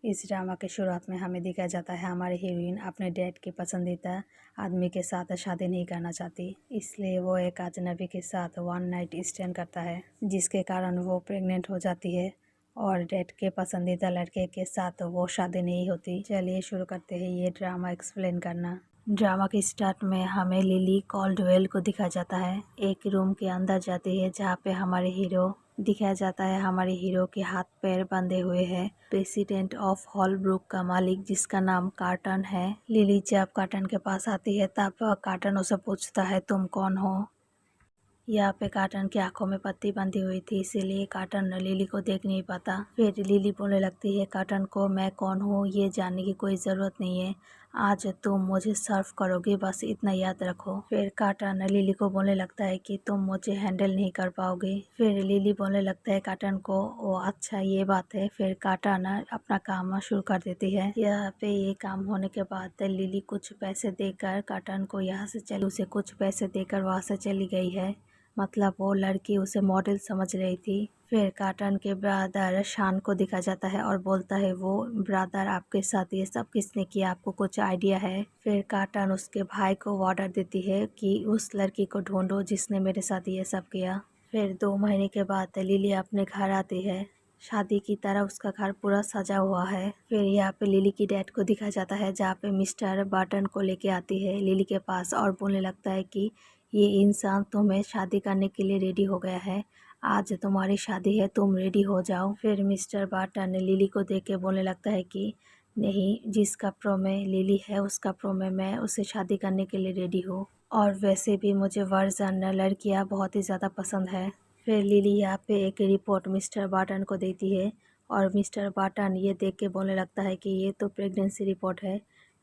इस ड्रामा के शुरुआत में हमें दिखाया जाता है हमारी हीरोइन अपने डैड के पसंदीदा आदमी के साथ शादी नहीं करना चाहती, इसलिए वो एक अजनबी के साथ वन नाइट स्टैंड करता है, जिसके कारण वो प्रेग्नेंट हो जाती है और डैड के पसंदीदा लड़के के साथ वो शादी नहीं होती। चलिए शुरू करते हैं ये ड्रामा एक्सप्लेन करना। ड्रामा के स्टार्ट में हमें लिली कॉल्डवेल को दिखाया जाता है। एक रूम के अंदर जाती है जहाँ पे हमारे हीरो दिखाया जाता है। हमारे हीरो के हाथ पैर बंधे हुए हैं प्रेसिडेंट ऑफ हॉलब्रुक का मालिक, जिसका नाम कार्टन है। लिली जब कार्टन के पास आती है तब कार्टन उसे पूछता है तुम कौन हो। यहाँ पे कार्टन की आंखों में पट्टी बंधी हुई थी, इसीलिए कार्टन लिली को देख नहीं पाता। फिर लिली बोलने लगती है कार्टन को मैं कौन हूँ ये जानने की कोई ज़रूरत नहीं है, आज तुम मुझे सर्व करोगे बस इतना याद रखो। फिर कार्टन लिली को बोलने लगता है कि तुम मुझे हैंडल नहीं कर पाओगे। फिर लिली बोलने लगता है कार्टन को ओ अच्छा ये बात है। फिर कार्टन अपना काम शुरू कर देती है। यहाँ पे ये काम होने के बाद लिली कुछ पैसे देकर कार्टन को यहाँ से चली उसे कुछ पैसे देकर वहाँ से चली गई है। मतलब वो लड़की उसे मॉडल समझ रही थी। फिर कार्टन के ब्रदर शान को दिखा जाता है और बोलता है वो ब्रदर आपके साथ ये सब किसने किया, आपको कुछ आइडिया है। फिर कार्टन उसके भाई को ऑर्डर देती है कि उस लड़की को ढूंढो जिसने मेरे साथ ये सब किया। फिर 2 महीने के बाद लिली अपने घर आती है। शादी की तरह उसका घर पूरा सजा हुआ है। फिर यहाँ पे लिली की डैड को दिखा जाता है जहाँ पे मिस्टर बर्टन को लेके आती है लिली के पास और बोलने लगता है कि ये इंसान तुम्हें शादी करने के लिए रेडी हो गया है, आज तुम्हारी शादी है, तुम रेडी हो जाओ। फिर मिस्टर बर्टन लिली को देख के बोलने लगता है कि नहीं, जिस कपड़ों में लिली है उस कपड़ों में मैं उसे शादी करने के लिए रेडी हूँ, और वैसे भी मुझे वर्जन लड़कियाँ बहुत ही ज़्यादा पसंद है। फिर लिली यहाँ पे एक रिपोर्ट मिस्टर बर्टन को देती है और मिस्टर बर्टन ये देख के बोलने लगता है कि ये तो प्रेगनेंसी रिपोर्ट है।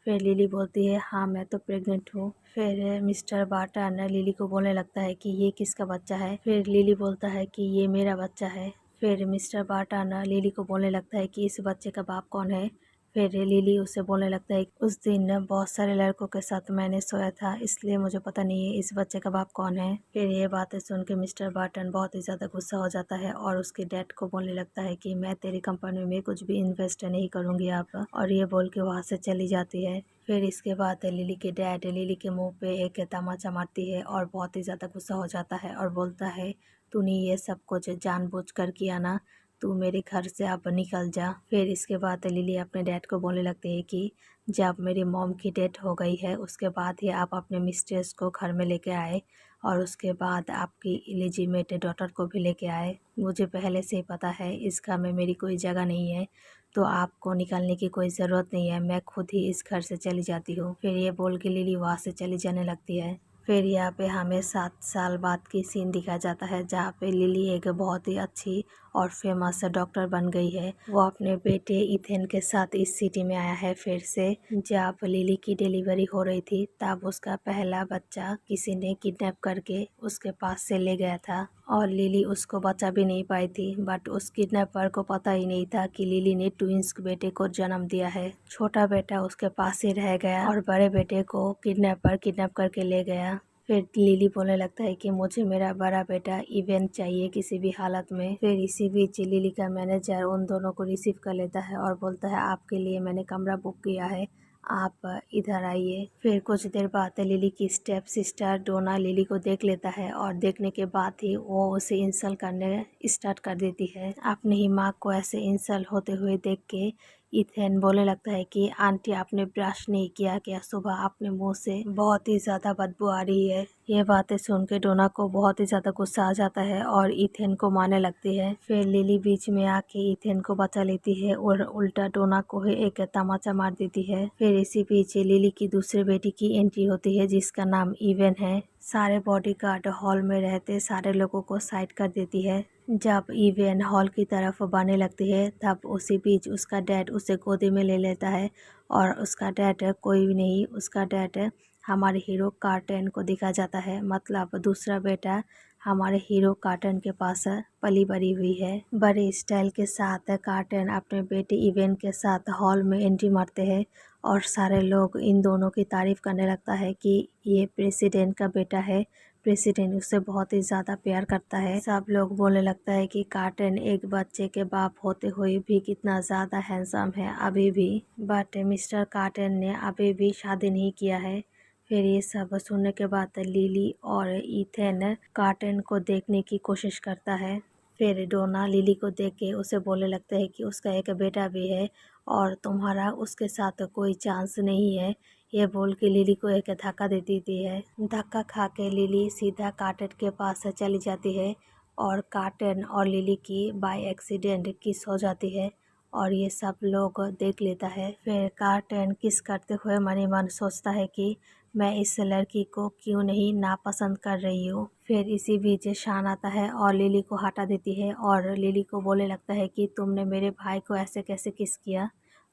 फिर लिली बोलती है हाँ मैं तो प्रेग्नेंट हूँ। फिर मिस्टर बर्टन लिली को बोलने लगता है कि ये किसका बच्चा है। फिर लिली बोलता है कि ये मेरा बच्चा है। फिर मिस्टर बर्टन लिली को बोलने लगता है कि इस बच्चे का बाप कौन है। फिर लिली उसे बोलने लगता है उस दिन बहुत सारे लड़कों के साथ मैंने सोया था, इसलिए मुझे पता नहीं है इस बच्चे का बाप कौन है। फिर ये बातें सुन के मिस्टर बर्टन बहुत ही ज़्यादा गुस्सा हो जाता है और उसके डैड को बोलने लगता है कि मैं तेरी कंपनी में कुछ भी इन्वेस्ट नहीं करूँगी आप, और ये बोल के वहाँ से चली जाती है। फिर इसके बाद लिली के डैड लिली के मुंह पे एक तमाचा मारती है और बहुत ही ज़्यादा गुस्सा हो जाता है और बोलता है तूने ये सब कुछ जानबूझकर किया ना, तू मेरे घर से अब निकल जा। फिर इसके बाद लिली अपने डैड को बोलने लगती है कि जब मेरी मॉम की डेथ हो गई है उसके बाद ही आप अपने मिस्ट्रेस को घर में लेके आए और उसके बाद आपकी इलिजिमेट डॉटर को भी लेके आए। मुझे पहले से ही पता है इस घर में मेरी कोई जगह नहीं है, तो आपको निकलने की कोई ज़रूरत नहीं है, मैं खुद ही इस घर से चली जाती हूँ। फिर ये बोल के लिली वहाँ से चली जाने लगती है। फिर यहाँ पे हमें 7 साल बाद की सीन दिखाया जाता है जहाँ पे लिली एक बहुत ही अच्छी और फेमस डॉक्टर बन गई है। वो अपने बेटे इथेन के साथ इस सिटी में आया है फिर से। जब लिली की डिलीवरी हो रही थी तब उसका पहला बच्चा किसी ने किडनैप करके उसके पास से ले गया था और लिली उसको बचा भी नहीं पाई थी, बट उस किडनैपर को पता ही नहीं था कि लिली ने ट्विंस बेटे को जन्म दिया है। छोटा बेटा उसके पास ही रह गया और बड़े बेटे को किडनैपर किडनैप करके ले गया। फिर लिली बोलने लगता है कि मुझे मेरा बड़ा बेटा इवेंट चाहिए किसी भी हालत में। फिर इसी बीच लिली का मैनेजर उन दोनों को रिसीव कर लेता है और बोलता है आपके लिए मैंने कमरा बुक किया है, आप इधर आइए। फिर कुछ देर बाद लिली की स्टेप सिस्टर डोना लिली को देख लेता है और देखने के बाद ही वो उसे इंसल्ट करने स्टार्ट कर देती है। अपनी ही माँ को ऐसे इंसल्ट होते हुए देख के इथेन बोलने लगता है कि आंटी आपने ब्रश नहीं किया क्या, सुबह अपने मुंह से बहुत ही ज़्यादा बदबू आ रही है। ये बातें सुन के डोना को बहुत ही ज़्यादा गुस्सा आ जाता है और इथेन को मारने लगती है। फिर लिली बीच में आके इथेन को बचा लेती है और उल्टा डोना को ही एक तमाचा मार देती है। फिर इसी बीच लिली की दूसरे बेटी की एंट्री होती है जिसका नाम इवेन है। सारे बॉडीगार्ड हॉल में रहते सारे लोगों को साइड कर देती है। जब इवेन हॉल की तरफ बढ़ने लगती है तब उसी बीच उसका डैड उसे गोदी में ले लेता है और उसका डैड कोई भी नहीं, उसका डैड हमारे हीरो कार्टन को दिखा जाता है। मतलब दूसरा बेटा हमारे हीरो कार्टन के पास पली बड़ी हुई है। बड़े स्टाइल के साथ कार्टन अपने बेटे इवेन के साथ हॉल में एंट्री मारते हैं और सारे लोग इन दोनों की तारीफ करने लगता है कि ये प्रेसिडेंट का बेटा है, प्रेसिडेंट उससे बहुत ही ज़्यादा प्यार करता है। सब लोग बोलने लगता है कि कार्टन एक बच्चे के बाप होते हुए भी कितना ज़्यादा हैंडसम है अभी भी, बट मिस्टर कार्टन ने अभी भी शादी नहीं किया है। फिर ये सब सुनने के बाद लिली और इथेन कार्टन को देखने की कोशिश करता है। फिर डोना लिली को देख के उसे बोलने लगता है कि उसका एक बेटा भी है और तुम्हारा उसके साथ कोई चांस नहीं है। ये बोल के लिली को एक धक्का दे देती है। धक्का खा के लिली सीधा कार्टन के पास चली जाती है और कार्टन और लिली की बाय एक्सीडेंट किस हो जाती है और ये सब लोग देख लेता है। फिर कार्टन किस करते हुए मन ही मन सोचता है कि मैं इस लड़की को क्यों नहीं नापसंद कर रही हूँ। फिर इसी बीच शान आता है और लिली को हटा देती है और लिली को बोलने लगता है कि तुमने मेरे भाई को ऐसे कैसे किस किया,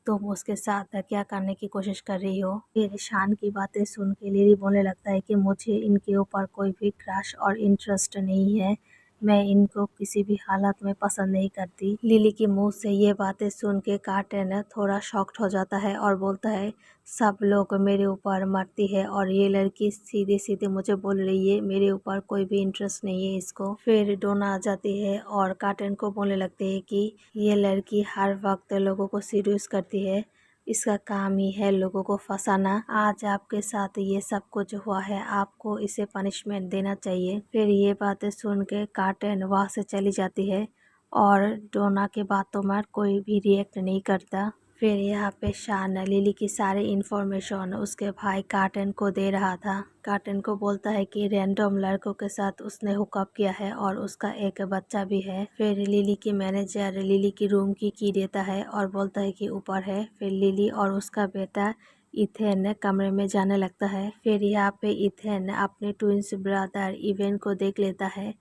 तुम उसके साथ क्या करने की कोशिश कर रही हो। फिर शान की बातें सुन के लिली बोलने लगता है कि मुझे इनके ऊपर कोई भी क्रश और इंटरेस्ट नहीं है, मैं इनको किसी भी हालत में पसंद नहीं करती। लिली के मुंह से ये बातें सुन के कार्टन थोड़ा शॉक्ड हो जाता है और बोलता है सब लोग मेरे ऊपर मरती है और ये लड़की सीधे सीधे मुझे बोल रही है मेरे ऊपर कोई भी इंटरेस्ट नहीं है इसको। फिर डोना आ जाती है और कार्टन को बोलने लगते है कि ये लड़की हर वक्त लोगों को सीड्यूस करती है, इसका काम ही है लोगों को फंसाना। आज आपके साथ ये सब कुछ हुआ है, आपको इसे पनिशमेंट देना चाहिए। फिर ये बातें सुन के कार्टन वहाँ से चली जाती है और डोना के बातों में कोई भी रिएक्ट नहीं करता। फिर यहाँ पे शान लिली की सारी इन्फॉर्मेशन उसके भाई कार्टन को दे रहा था। कार्टन को बोलता है कि रैंडम लड़कों के साथ उसने हुकअप किया है और उसका एक बच्चा भी है। फिर लिली की मैनेजर लिली की रूम की देता है और बोलता है कि ऊपर है। फिर लिली और उसका बेटा इथेन कमरे में जाने लगता है। फिर यहाँ पे इथेन अपने ट्विंस ब्रदर इवेन को देख लेता है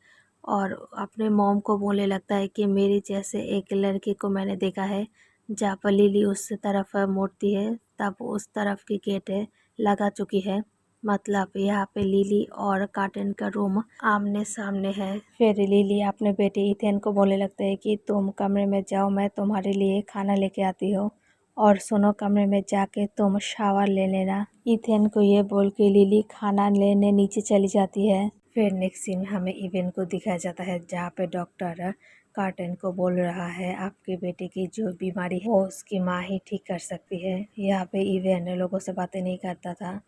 और अपने मॉम को बोलने लगता है कि मेरी जैसे एक लड़की को मैंने देखा है। जब लिली उस तरफ मुड़ती है तब उस तरफ की गेट लगा चुकी है, मतलब यहाँ पे लिली और कार्टन का रूम आमने सामने है। फिर लिली अपने बेटे इथेन को बोलने लगता है कि तुम कमरे में जाओ, मैं तुम्हारे लिए खाना लेके आती हूँ और सुनो कमरे में जाके तुम शावर ले लेना। इथेन को ये बोल के लिली खाना लेने नीचे चली जाती है। फिर नेक्स्ट सीन में हमें इवेन को दिखाया जाता है जहाँ पे डॉक्टर कार्टन को बोल रहा है आपके बेटे की जो बीमारी है वो उसकी माँ ही ठीक कर सकती है। यहाँ पे इवेन लोगों से बातें नहीं करता था।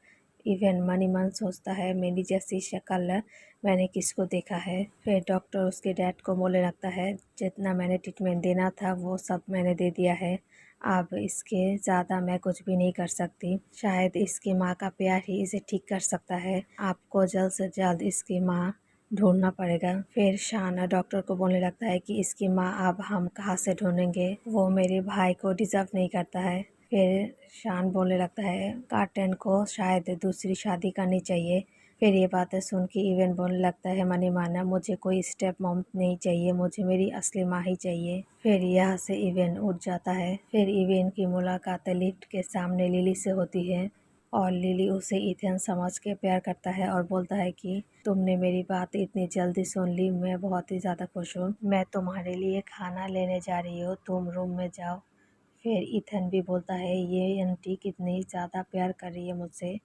इवेन मन ही मन सोचता है मेरी जैसी शक्ल मैंने किसको देखा है। फिर डॉक्टर उसके डैड को बोलने लगता है जितना मैंने ट्रीटमेंट देना था वो सब मैंने दे दिया है, अब इसके ज़्यादा मैं कुछ भी नहीं कर सकती। शायद इसकी माँ का प्यार ही इसे ठीक कर सकता है, आपको जल्द से जल्द इसकी माँ ढूंढना पड़ेगा। फिर शान डॉक्टर को बोलने लगता है कि इसकी माँ अब हम कहाँ से ढूंढेंगे, वो मेरे भाई को डिज़र्व नहीं करता है। फिर शान बोलने लगता है कार्टन को शायद दूसरी शादी करनी चाहिए। फिर ये बातें सुन के इवेन बोलने लगता है मनी माना मुझे कोई स्टेप मॉम नहीं चाहिए, मुझे मेरी असली माँ ही चाहिए। फिर यहाँ से इवेन उठ जाता है। फिर इवेन की मुलाकात लिफ्ट के सामने लिली से होती है और लिली उसे इथेन समझ के प्यार करता है और बोलता है कि तुमने मेरी बात इतनी जल्दी सुन ली, मैं बहुत ही ज़्यादा खुश हूँ। मैं तुम्हारे लिए खाना लेने जा रही हूँ, तुम रूम में जाओ। फिर इथन भी बोलता है ये आंटी कितनी ज़्यादा प्यार कर रही है मुझसे,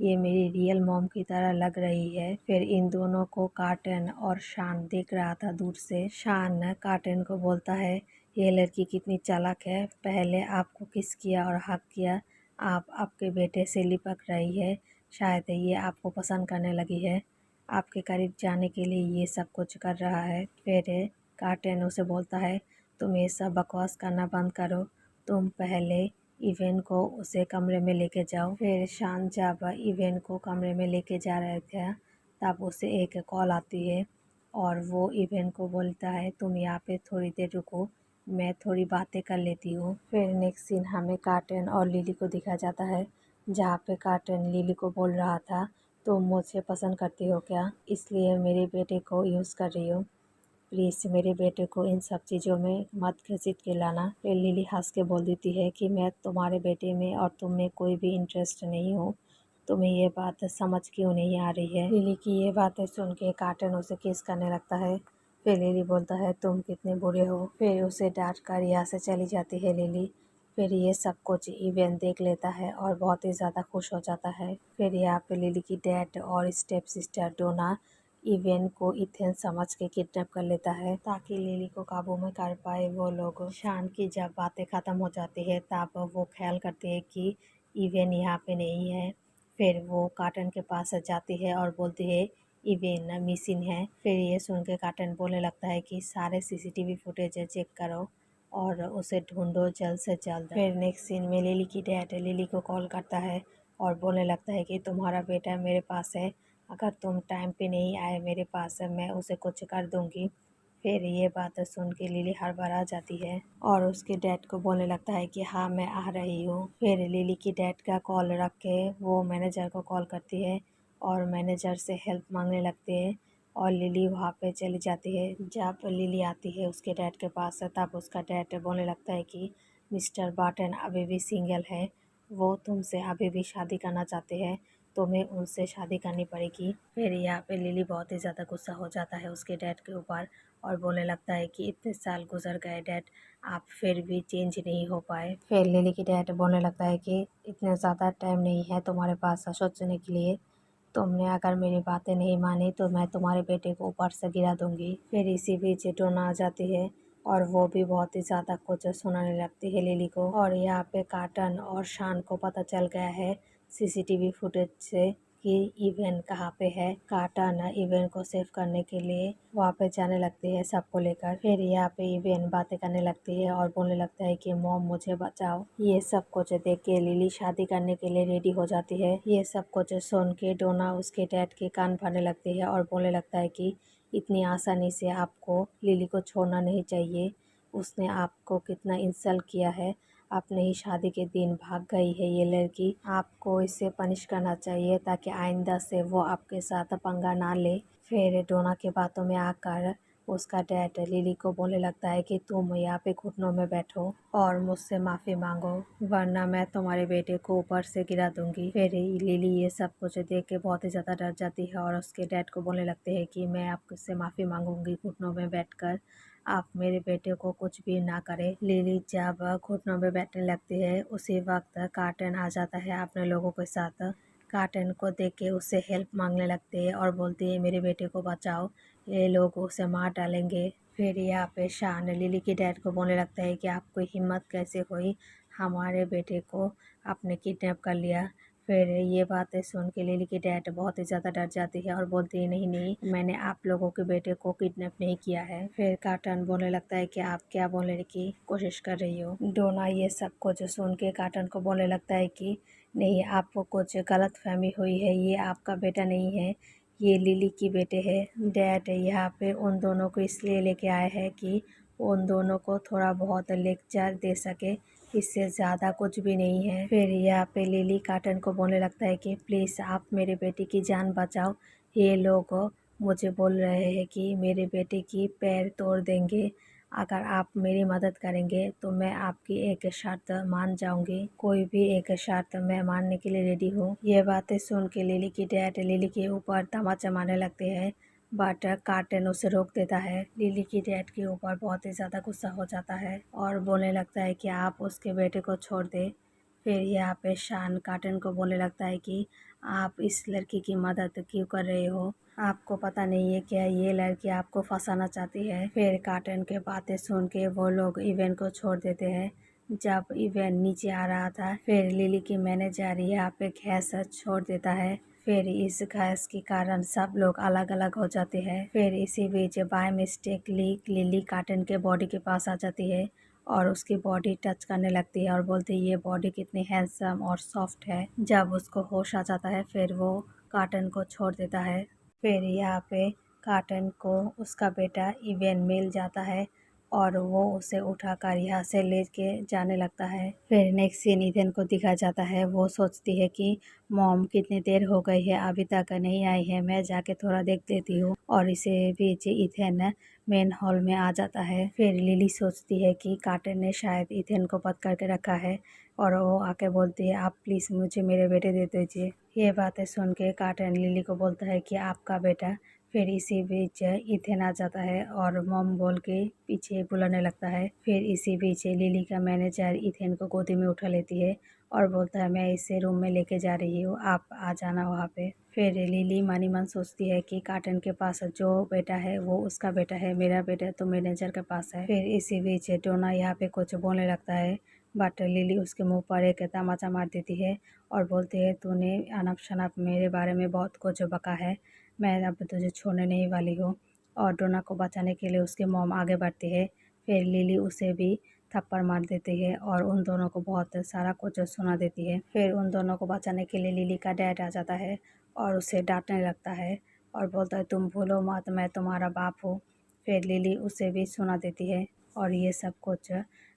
ये मेरी रियल मॉम की तरह लग रही है। फिर इन दोनों को कार्टन और शान देख रहा था दूर से। शान कार्टन को बोलता है ये लड़की कितनी चालाक है, पहले आपको किस किया और हक किया, आप आपके बेटे से लिपक रही है, शायद ये आपको पसंद करने लगी है, आपके करीब जाने के लिए ये सब कुछ कर रहा है। फिर कार्टन उसे बोलता है तुम ये सब बकवास करना बंद करो, तुम पहले इवेन को उसे कमरे में लेके जाओ। फिर शान जब इवेन को कमरे में लेके जा रहे थे तब उसे एक कॉल आती है और वो इवेन को बोलता है तुम यहाँ पे थोड़ी देर रुको, मैं थोड़ी बातें कर लेती हूँ। फिर नेक्स्ट सीन हमें कार्टन और लिली को दिखाया जाता है जहाँ पे कार्टन लिली को बोल रहा था तुम मुझे पसंद करती हो क्या, इसलिए मेरे बेटे को यूज़ कर रही हो, प्लीज़ मेरे बेटे को इन सब चीज़ों में मत घसीट के लाना। फिर लिली हंस के बोल देती है कि मैं तुम्हारे बेटे में और तुम में कोई भी इंटरेस्ट नहीं हूँ, तुम्हें ये बात समझ क्यों नहीं आ रही है। लिली की ये बातें सुन के कार्टन उसे किस करने लगता है। फिर लिली बोलता है तुम कितने बुरे हो। फिर उसे डांट कर यहाँ से चली जाती है लिली। फिर ये सब कुछ इवेंट देख लेता है और बहुत ही ज़्यादा खुश हो जाता है। फिर यहाँ पे लिली की डैड और स्टेप सिस्टर डोना इवेन को इथेन समझ के किडनैप कर लेता है ताकि लिली को काबू में कर पाए वो लोग। शान की जब बातें ख़त्म हो जाती है तब वो ख्याल करते हैं कि इवेन यहाँ पे नहीं है। फिर वो कार्टन के पास जाती है और बोलती है इवेन मिसिंग है। फिर ये सुन के कार्टन बोलने लगता है कि सारे सीसीटीवी फुटेज चेक करो और उसे ढूंढो जल्द से जल्द। फिर नेक्स्ट सीन में लिली की डैड लिली को कॉल करता है और बोलने लगता है कि तुम्हारा बेटा मेरे पास है, अगर तुम टाइम पे नहीं आए मेरे पास मैं उसे कुछ कर दूंगी। फिर ये बात सुन के लिली हड़बड़ा जाती है और उसके डैड को बोलने लगता है कि हाँ मैं आ रही हूँ। फिर लिली की डैड का कॉल रख के वो मैनेजर को कॉल करती है और मैनेजर से हेल्प मांगने लगते हैं और लिली वहाँ पे चली जाती है। जब लिली आती है उसके डैड के पास तब उसका डैड बोलने लगता है कि मिस्टर बार्टन अभी भी सिंगल है, वो तुमसे अभी भी शादी करना चाहते हैं, तुम्हें उनसे शादी करनी पड़ेगी। फिर यहाँ पे लिली बहुत ही ज़्यादा गुस्सा हो जाता है उसके डैड के ऊपर और बोलने लगता है कि इतने साल गुजर गए डैड, आप फिर भी चेंज नहीं हो पाए। फिर लिली की डैड बोलने लगता है कि इतने ज़्यादा टाइम नहीं है तुम्हारे पास सोचने के लिए, तुमने अगर मेरी बातें नहीं मानी तो मैं तुम्हारे बेटे को ऊपर से गिरा दूंगी। फिर इसी बीच डोना आ जाती है और वो भी बहुत ही ज़्यादा कुछ सुनाने लगती है लिली को। और यहाँ पे कार्टन और शान को पता चल गया है सीसीटीवी फुटेज से कि इवेन कहाँ पे है। कार्टन इवेन को सेव करने के लिए वहाँ पे जाने लगती है सबको लेकर। फिर यहाँ पे इवेन बातें करने लगती है और बोलने लगता है कि मॉम मुझे बचाओ। ये सब कुछ देख के लिली शादी करने के लिए रेडी हो जाती है। ये सब कुछ सुन के डोना उसके डैड के कान भरने लगती है और बोलने लगता है कि इतनी आसानी से आपको लिली को छोड़ना नहीं चाहिए, उसने आपको कितना इंसल्ट किया है, अपने ही शादी के दिन भाग गई है ये लड़की, आपको इसे पनिश करना चाहिए ताकि आइंदा से वो आपके साथ पंगा ना ले। फिर डोना के बातों में आकर उसका डैड लिली को बोलने लगता है कि तुम यहाँ पे घुटनों में बैठो और मुझसे माफ़ी मांगो वरना मैं तुम्हारे बेटे को ऊपर से गिरा दूंगी। फिर लिली ये सब कुछ देख के बहुत ही ज़्यादा डर जाती है और उसके डैड को बोलने लगते हैं कि मैं आपसे माफ़ी मांगूंगी घुटनों में बैठकर, आप मेरे बेटे को कुछ भी ना करें। लिली जब घुटनों में बैठने लगती है उसी वक्त कार्टन आ जाता है अपने लोगों के साथ। कार्टन को देख के उससे हेल्प मांगने लगती है और बोलती है मेरे बेटे को बचाओ, ये लोग उसे मार डालेंगे। फिर यहाँ पे शान लिली के डैड को बोलने लगता है कि आपको हिम्मत कैसे हुई हमारे बेटे को आपने किडनैप कर लिया। फिर ये बातें सुन के लिली की डैड बहुत ही ज़्यादा डर जाती है और बोलती है नहीं नहीं मैंने आप लोगों के बेटे को किडनैप नहीं किया है। फिर कार्टन बोलने लगता है कि आप क्या बोलने की कोशिश कर रही हो। डोना ये सब कुछ सुन के कार्टन को बोलने लगता है कि नहीं आपको कुछ गलत फहमी हुई है, ये आपका बेटा नहीं है, ये लिली की बेटे है। डैड यहाँ पे उन दोनों को इसलिए लेके आए हैं कि उन दोनों को थोड़ा बहुत लेक्चर दे सके, इससे ज़्यादा कुछ भी नहीं है। फिर यहाँ पे लिली कार्टन को बोलने लगता है कि प्लीज़ आप मेरे बेटे की जान बचाओ, ये लोग मुझे बोल रहे हैं कि मेरे बेटे की पैर तोड़ देंगे, अगर आप मेरी मदद करेंगे तो मैं आपकी एक शर्त मान जाऊंगी, कोई भी एक शर्त मैं मानने के लिए रेडी हूँ। ये बातें सुन के लिली की डैड लिली के ऊपर तमाचा मारने लगते हैं बट कार्टन उसे रोक देता है। लिली की डैड के ऊपर बहुत ही ज़्यादा गुस्सा हो जाता है और बोलने लगता है कि आप उसके बेटे को छोड़ दे। फिर यहाँ पे शान कार्टन को बोलने लगता है कि आप इस लड़की की मदद क्यों कर रहे हो, आपको पता नहीं है क्या ये लड़की आपको फंसाना चाहती है। फिर कार्टन के बातें सुन के वो लोग इवेंट को छोड़ देते हैं। जब इवेंट नीचे आ रहा था फिर लिली की मैनेजर यहाँ पे गैस छोड़ देता है, फिर इस गैस के कारण सब लोग अलग अलग हो जाते हैं। फिर इसी बीच बाय मिस्टेकली लिली कार्टन के बॉडी के पास आ जाती है और उसकी बॉडी टच करने लगती है और बोलती है ये बॉडी कितनी हैंडसम और सॉफ्ट है। जब उसको होश आ जाता है फिर वो कार्टन को छोड़ देता है। फिर यहाँ पे कार्टन को उसका बेटा इवेन मिल जाता है और वो उसे उठाकर यहाँ से ले के जाने लगता है। फिर नेक्स्ट सीन ईथन को दिखाया जाता है, वो सोचती है कि मॉम कितनी देर हो गई है अभी तक नहीं आई है, मैं जाके थोड़ा देख लेती हूँ। और इसे बीच ईथन मेन हॉल में आ जाता है। फिर लिली सोचती है कि कार्टन ने शायद ईथन को बंद करके रखा है और वो आके बोलती है आप प्लीज़ मुझे मेरे बेटे दे दीजिए। ये बातें सुन के कार्टन लिली को बोलता है कि आपका बेटा फिर इसी बीच इथेन आ जाता है और मॉम बोल के पीछे बुलाने लगता है। फिर इसी बीच लिली का मैनेजर इथेन को गोदी में उठा लेती है और बोलता है मैं इसे रूम में लेके जा रही हूँ, आप आ जाना वहाँ पे। फिर लिली मनी मन सोचती है कि कार्टन के पास जो बेटा है वो उसका बेटा है, मेरा बेटा तो मैनेजर के पास है। फिर इसी बीच डोना यहाँ पे कुछ बोलने लगता है बट लिली उसके मुंह पर एक तमाचा मार देती है और बोलती है तूने अनप शनप मेरे बारे में बहुत कुछ बका है, मैं अब तुझे छोड़ने नहीं वाली हूँ। और डोना को बचाने के लिए उसकी मॉम आगे बढ़ती है। फिर लिली उसे भी थप्पड़ मार देती है और उन दोनों को बहुत सारा कुछ सुना देती है। फिर उन दोनों को बचाने के लिए लिली का डैड आ जाता है और उसे डांटने लगता है और बोलता है तुम भूलो मत मैं तुम्हारा बाप हूँ। फिर लिली उसे भी सुना देती है और ये सब कुछ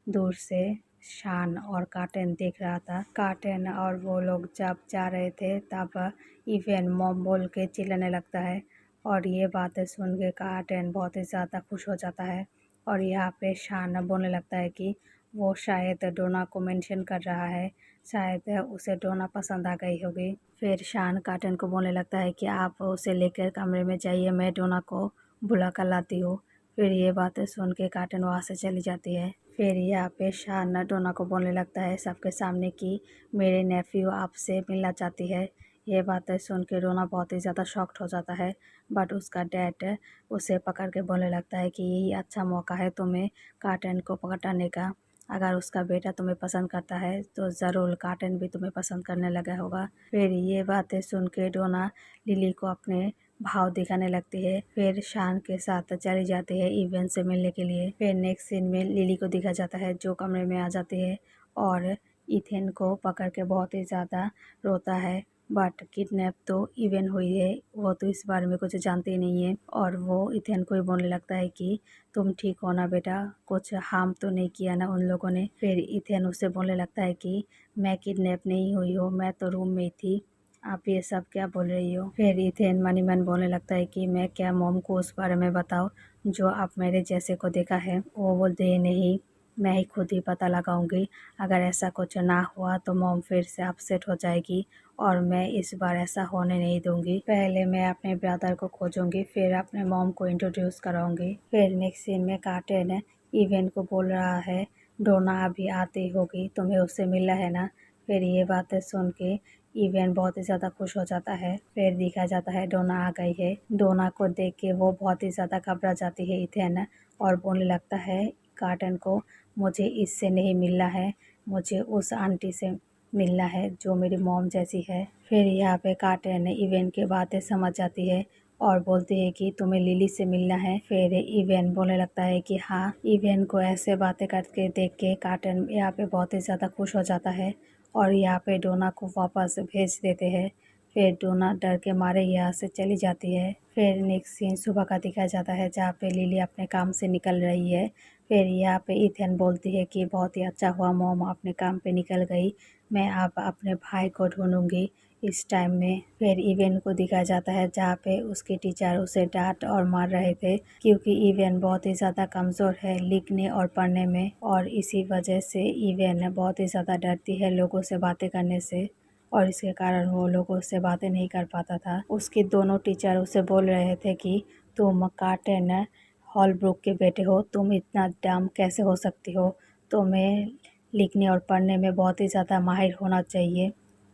दूर से शान और कार्टन देख रहा था। कार्टन और वो लोग जब जा रहे थे तब इवन मॉम बोल के चिल्लाने लगता है और ये बातें सुन के कार्टन बहुत ही ज़्यादा खुश हो जाता है और यहाँ पे शान बोलने लगता है कि वो शायद डोना को मेंशन कर रहा है, शायद उसे डोना पसंद आ गई होगी। फिर शान कार्टन को बोलने लगता है कि आप उसे लेकर कमरे में जाइए, मैं डोना को बुला कर लाती हूँ। फिर ये बातें सुन के कार्टन वहाँ से चली जाती है। फिर यहाँ पे शान डोना को बोलने लगता है सबके सामने कि मेरे नेफ्यू आपसे मिलना चाहती है। ये बातें सुन के डोना बहुत ही ज़्यादा शॉक्ड हो जाता है बट उसका डैड उसे पकड़ के बोलने लगता है कि यही अच्छा मौका है तुम्हें कार्टन को पकड़ने का। अगर उसका बेटा तुम्हें पसंद करता है तो ज़रूर कार्टन भी तुम्हें पसंद करने लगा होगा। फिर ये बातें सुन के डोना लिली को अपने भाव दिखाने लगती है। फिर शान के साथ चली जाती है इवेंट से मिलने के लिए। फिर नेक्स्ट सीन में लिली को दिखा जाता है जो कमरे में आ जाती है और इथेन को पकड़ के बहुत ही ज़्यादा रोता है बट किडनैप तो इवेन हुई है, वो तो इस बारे में कुछ जानते ही नहीं है। और वो इथेन को ही बोलने लगता है कि तुम ठीक हो ना बेटा, कुछ हार्म तो नहीं किया ना उन लोगों ने। फिर इथेन उससे बोलने लगता है कि मैं किडनैप नहीं हुई हूँ, मैं तो रूम में ही थी, आप ये सब क्या बोल रही हो। फिर इथेन मनी मन बोलने लगता है कि मैं क्या मॉम को उस बारे में बताऊँ जो आप मेरे जैसे को देखा है। वो बोलते हैं नहीं, मैं ही खुद ही पता लगाऊंगी, अगर ऐसा कुछ ना हुआ तो मॉम फिर से अपसेट हो जाएगी और मैं इस बार ऐसा होने नहीं दूंगी। पहले मैं अपने ब्रदर को खोजूंगी फिर अपने मॉम को इंट्रोड्यूस कराऊंगी। फिर नेक्स्ट सीन में कार्टन इवेंट को बोल रहा है डोना अभी आती होगी, तुम्हें उससे मिलना है ना। फिर ये बातें सुन के इवेंट बहुत ही ज़्यादा खुश हो जाता है। फिर दिखा जाता है डोना आ गई है। डोना को देख के वो बहुत ही ज़्यादा घबरा जाती है इथेन और बोलने लगता है कार्टन को मुझे इससे नहीं मिलना है, मुझे उस आंटी से मिलना है जो मेरी मॉम जैसी है। फिर यहाँ पे कार्टन इवेंट की बातें समझ जाती है और बोलती है कि तुम्हें लिली से मिलना है। फिर इवेंट बोलने लगता है कि हाँ। इवेंट को ऐसे बातें करके देख के कार्टन यहाँ पे बहुत ही ज़्यादा खुश हो जाता है और यहाँ पे डोना को वापस भेज देते हैं। फिर डोना डर के मारे यहाँ से चली जाती है। फिर नेक्स्ट सीन सुबह का दिखाया जाता है जहाँ पे लिली अपने काम से निकल रही है। फिर यहाँ पे इथेन बोलती है कि बहुत ही अच्छा हुआ मॉम अपने काम पे निकल गई, मैं अब अपने भाई को ढूंढूंगी इस टाइम में। फिर इवेंट को दिखाया जाता है जहाँ पे उसके टीचर उसे डांट और मार रहे थे क्योंकि इवेंट बहुत ही ज़्यादा कमज़ोर है लिखने और पढ़ने में और इसी वजह से इवेंट बहुत ही ज़्यादा डरती है लोगों से बातें करने से और इसके कारण वो लोगों से बातें नहीं कर पाता था। उसके दोनों टीचर उसे बोल रहे थे कि तुम कार्टन हॉलब्रुक के बेटे हो, तुम इतना डम कैसे हो सकती हो, तुम्हें लिखने और पढ़ने में बहुत ही ज़्यादा माहिर होना चाहिए।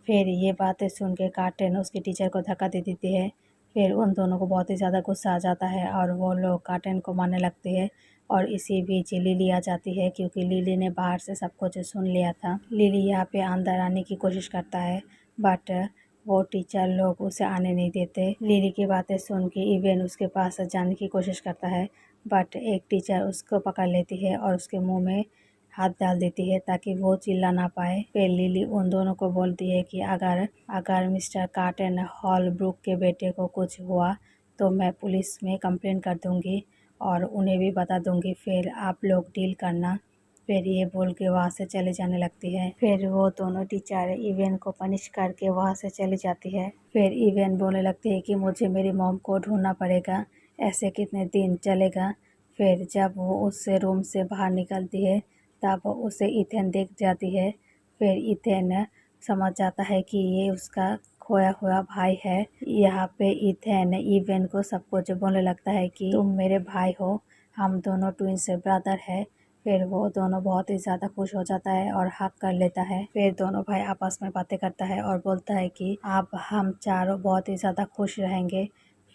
फिर ये बातें सुन के कार्टन उसके टीचर को धक्का दे देती है। फिर उन दोनों को बहुत ही ज़्यादा गुस्सा आ जाता है और वो लोग कार्टन को मारने लगते हैं और इसी बीच लिली आ जाती है क्योंकि लिली ने बाहर से सब कुछ सुन लिया था। लिली यहाँ पे अंदर आने की कोशिश करता है बट वो टीचर लोग उसे आने नहीं देते। लिली की बातें सुन के इवेंट उसके पास जाने की कोशिश करता है बट एक टीचर उसको पकड़ लेती है और उसके मुंह में हाथ डाल देती है ताकि वो चिल्ला ना पाए। फिर लिली उन दोनों को बोलती है कि अगर अगर मिस्टर कार्टन हॉलब्रुक के बेटे को कुछ हुआ तो मैं पुलिस में कंप्लेन कर दूंगी और उन्हें भी बता दूंगी, फिर आप लोग डील करना। फिर ये बोल के वहाँ से चले जाने लगती है। फिर वो दोनों टीचर इवेंट को पनिश करके वहाँ से चली जाती है। फिर इवेंट बोलने लगती है कि मुझे मेरी मॉम को ढूंढना पड़ेगा, ऐसे कितने दिन चलेगा। फिर जब वो उससे रूम से बाहर निकलती है तब उसे इथेन देख जाती है। फिर इथेन समझ जाता है कि ये उसका खोया हुआ भाई है। यहाँ पे इथेन इवेन को सब कुछ बोलने लगता है कि तुम मेरे भाई हो, हम दोनों ट्विंस ब्रदर है। फिर वो दोनों बहुत ही ज़्यादा खुश हो जाता है और हक कर लेता है। फिर दोनों भाई आपस में बातें करता है और बोलता है कि अब हम चारों बहुत ही ज़्यादा खुश रहेंगे।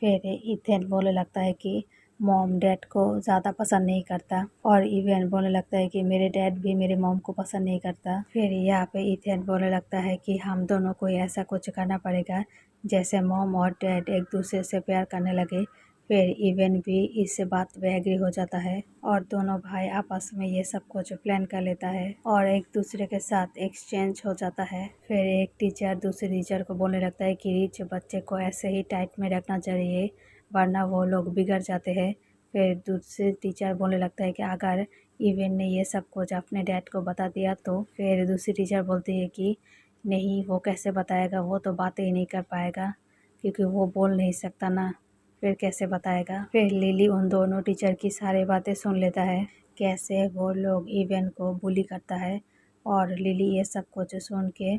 फिर इथेन बोलने लगता है कि मॉम डैड को ज़्यादा पसंद नहीं करता, और इवेन बोलने लगता है कि मेरे डैड भी मेरे मॉम को पसंद नहीं करता। फिर यहाँ पे इथेन बोलने लगता है कि हम दोनों को ऐसा कुछ करना पड़ेगा जैसे मॉम और डैड एक दूसरे से प्यार करने लगे। फिर इवेन भी इस बात पे एग्री हो जाता है और दोनों भाई आपस में ये सब कुछ प्लान कर लेता है और एक दूसरे के साथ एक्सचेंज हो जाता है। फिर एक टीचर दूसरे टीचर को बोलने लगता है कि रिच बच्चे को ऐसे ही टाइट में रखना चाहिए वरना वो लोग बिगड़ जाते हैं। फिर दूसरे टीचर बोलने लगता है कि अगर इवेन ने ये सब कुछ अपने डैड को बता दिया तो। फिर दूसरी टीचर बोलती है कि नहीं, वो कैसे बताएगा, वो तो बातें ही नहीं कर पाएगा क्योंकि वो बोल नहीं सकता ना, फिर कैसे बताएगा। फिर लिली उन दोनों टीचर की सारी बातें सुन लेता है, कैसे वो लोग इवेन को बुली करता है। और लिली ये सब कुछ सुन के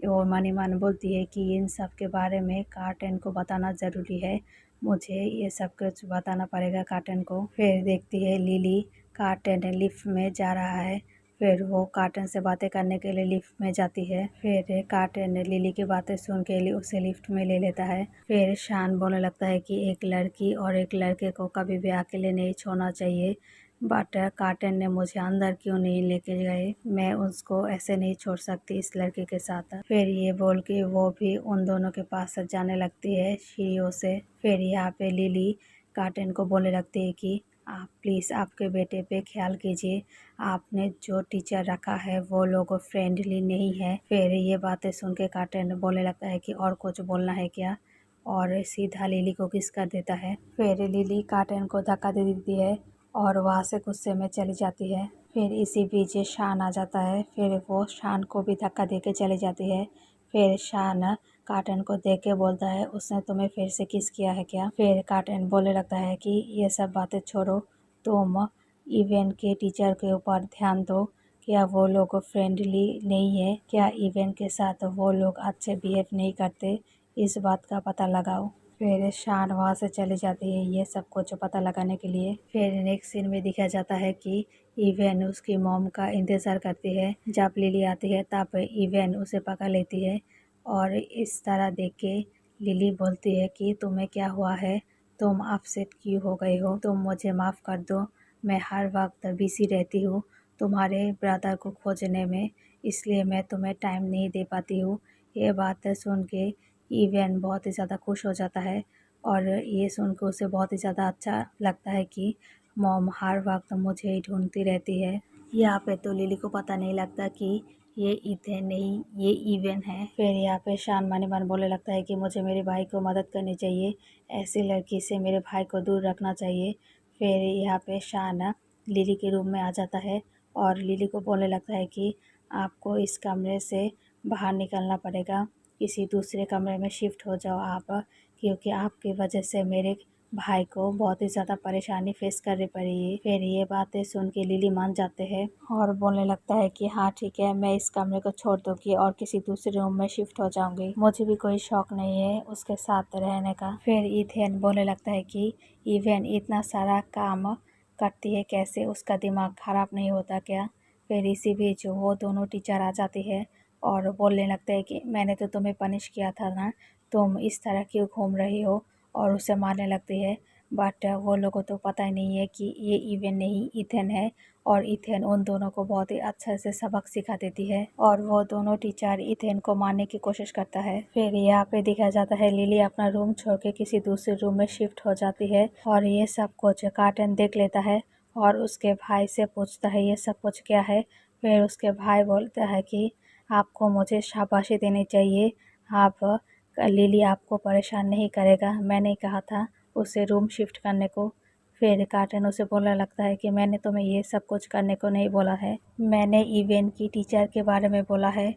वो मनी मन बोलती है कि इन सब के बारे में कार्टन को बताना ज़रूरी है, मुझे ये सब कुछ बताना पड़ेगा कार्टन को। फिर देखती है लिली कार्टन लिफ्ट में जा रहा है। फिर वो कार्टन से बातें करने के लिए लिफ्ट में जाती है। फिर कार्टन लिली की बातें सुन के लिए उसे लिफ्ट में ले लेता है। फिर शान बोलने लगता है कि एक लड़की और एक लड़के को कभी भी अकेले नहीं छोड़ना चाहिए, बट कार्टन ने मुझे अंदर क्यों नहीं लेके गए, मैं उसको ऐसे नहीं छोड़ सकती इस लड़के के साथ। फिर ये बोल के वो भी उन दोनों के पास जाने लगती है सीढ़ियों से। फिर यहाँ पे लिली कार्टन को बोलने लगती है कि आप प्लीज़ आपके बेटे पे ख्याल कीजिए, आपने जो टीचर रखा है वो लोग फ्रेंडली नहीं है। फिर ये बातें सुन के कार्टन बोलने लगता है कि और कुछ बोलना है क्या, और सीधा लिली को किस कर देता है। फिर लिली कार्टन को धक्का दे देती है और वहाँ से गुस्से में चली जाती है। फिर इसी बीच शान आ जाता है, फिर वो शान को भी धक्का दे के चली जाती है। फिर शान कार्टन को देख के बोलता है, उसने तुम्हें फिर से किस किया है क्या। फिर कार्टन बोलने लगता है कि ये सब बातें छोड़ो, तुम इवेंट के टीचर के ऊपर ध्यान दो, क्या वो लोग फ्रेंडली नहीं है, क्या इवेंट के साथ वो लोग अच्छे बिहेव नहीं करते, इस बात का पता लगाओ। फिर शान वहाँ से चली जाती है ये सब कुछ पता लगाने के लिए। फिर नेक्स्ट सीन में दिखाया जाता है कि इवेन उसकी मॉम का इंतज़ार करती है, जब लिली आती है तब इवेन उसे पकड़ लेती है और इस तरह देख के लिली बोलती है कि तुम्हें क्या हुआ है, तुम अपसेट क्यों हो गई हो, तुम मुझे माफ़ कर दो, मैं हर वक्त बिजी रहती हूँ तुम्हारे ब्रदर को खोजने में, इसलिए मैं तुम्हें टाइम नहीं दे पाती हूँ। ये बात सुन के इवेन बहुत ही ज़्यादा खुश हो जाता है और ये सुन के उसे बहुत ही ज़्यादा अच्छा लगता है कि मॉम हर वक्त मुझे ही ढूंढती रहती है। यहाँ पे तो लिली को पता नहीं लगता कि ये इथेन नहीं, ये इवेन है। फिर यहाँ पे शान मन ही मन बोलने लगता है कि मुझे मेरे भाई को मदद करनी चाहिए, ऐसी लड़की से मेरे भाई को दूर रखना चाहिए। फिर यहाँ पे शान लिली के रूम में आ जाता है और लिली को बोलने लगता है कि आपको इस कमरे से बाहर निकलना पड़ेगा, किसी दूसरे कमरे में शिफ्ट हो जाओ आप, क्योंकि आपकी वजह से मेरे भाई को बहुत ही ज़्यादा परेशानी फेस करनी पड़ी। फिर ये बातें सुन के लिली मान जाते हैं और बोलने लगता है कि हाँ ठीक है, मैं इस कमरे को छोड़ दूँगी और किसी दूसरे रूम में शिफ्ट हो जाऊँगी, मुझे भी कोई शौक नहीं है उसके साथ रहने का। फिर इथेन बोलने लगता है कि इवेन इतना सारा काम करती है कैसे, उसका दिमाग ख़राब नहीं होता क्या। फिर इसी बीच वो दोनों टीचर आ जाती है और बोलने लगते हैं कि मैंने तो तुम्हें पनिश किया था ना, तुम इस तरह क्यों घूम रही हो, और उसे मारने लगती है। बट वो लोगों को पता ही नहीं है कि ये इवेन नहीं इथेन है, और इथेन उन दोनों को बहुत ही अच्छे से सबक सिखा देती है और वो दोनों टीचर इथेन को मारने की कोशिश करता है। फिर यहाँ पे दिखाया जाता है लिली अपना रूम छोड़ के किसी दूसरे रूम में शिफ्ट हो जाती है और ये सब कुछ कार्टन देख लेता है और उसके भाई से पूछता है ये सब कुछ क्या है। फिर उसके भाई बोलता है कि आपको मुझे शाबाशी देनी चाहिए, आप लिली आपको परेशान नहीं करेगा, मैंने कहा था उसे रूम शिफ्ट करने को। फिर कार्टन उसे बोलने लगता है कि मैंने तुम्हें ये सब कुछ करने को नहीं बोला है, मैंने इवेंट की टीचर के बारे में बोला है।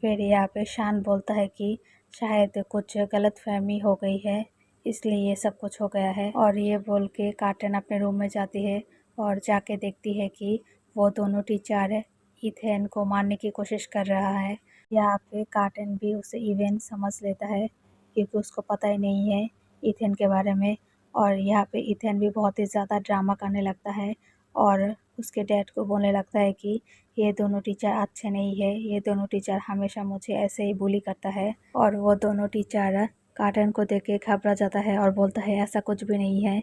फिर यहाँ पे शान बोलता है कि शायद कुछ गलतफहमी हो गई है, इसलिए ये सब कुछ हो गया है। और ये बोल के कार्टन अपने रूम में जाती है और जाके देखती है कि वो दोनों टीचर इथेन को मारने की कोशिश कर रहा है। यहाँ पे कार्टन भी उसे इवेन समझ लेता है क्योंकि उसको पता ही नहीं है इथेन के बारे में। और यहाँ पे इथेन भी बहुत ही ज़्यादा ड्रामा करने लगता है और उसके डैड को बोलने लगता है कि ये दोनों टीचर अच्छे नहीं है, ये दोनों टीचर हमेशा मुझे ऐसे ही बुली करता है। और वो दोनों टीचर कार्टन को देख के घबरा जाता है और बोलता है ऐसा कुछ भी नहीं है।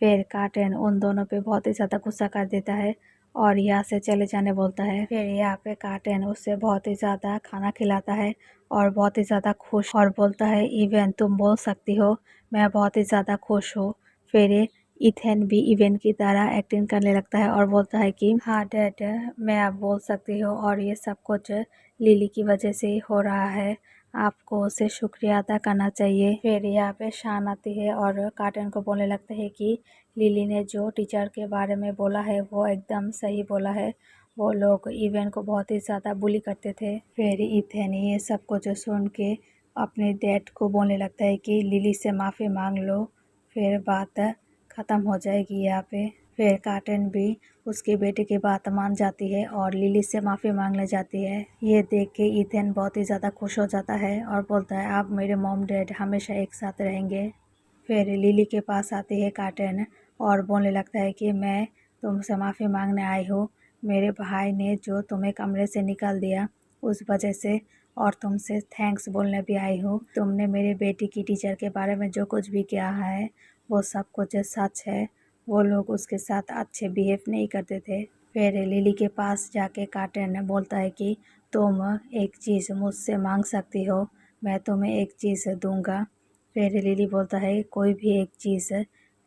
फिर कार्टन उन दोनों पे बहुत ही ज़्यादा गुस्सा कर देता है और यहाँ से चले जाने बोलता है। फिर यहाँ पे कार्टन उससे बहुत ही ज़्यादा खाना खिलाता है और बहुत ही ज़्यादा खुश और बोलता है इवेन तुम बोल सकती हो मैं बहुत ही ज़्यादा खुश हूँ। फिर इथेन भी इवेन की तरह एक्टिंग करने लगता है और बोलता है कि हाँ डैड मैं अब बोल सकती हूँ और ये सब कुछ लिली की वजह से ही हो रहा है, आपको उसे शुक्रिया अदा करना चाहिए। फिर यहाँ पे शान आती है और कार्टन को बोलने लगता है कि लिली ने जो टीचर के बारे में बोला है वो एकदम सही बोला है, वो लोग इवेन को बहुत ही ज़्यादा बुली करते थे। फिर इथेन ये सब कुछ सुन के अपने डैड को बोलने लगता है कि लिली से माफ़ी मांग लो, फिर बात ख़त्म हो जाएगी यहाँ पे। फिर कार्टन भी उसके बेटे की बात मान जाती है और लिली से माफ़ी मांगने जाती है। ये देख के इथेन बहुत ही ज़्यादा खुश हो जाता है और बोलता है आप मेरे मॉम डैड हमेशा एक साथ रहेंगे। फिर लिली के पास आती है कार्टन और बोलने लगता है कि मैं तुमसे माफ़ी मांगने आई हूँ, मेरे भाई ने जो तुम्हें कमरे से निकाल दिया उस वजह से, और तुमसे थैंक्स बोलने भी आई हूँ। तुमने मेरे बेटी की टीचर के बारे में जो कुछ भी किया है वो सब कुछ सच है, वो लोग उसके साथ अच्छे बिहेव नहीं करते थे। फिर लिली के पास जाके कार्टन बोलता है कि तुम एक चीज़ मुझसे मांग सकती हो, मैं तुम्हें एक चीज़ दूंगा। फिर लिली बोलता है कोई भी एक चीज़।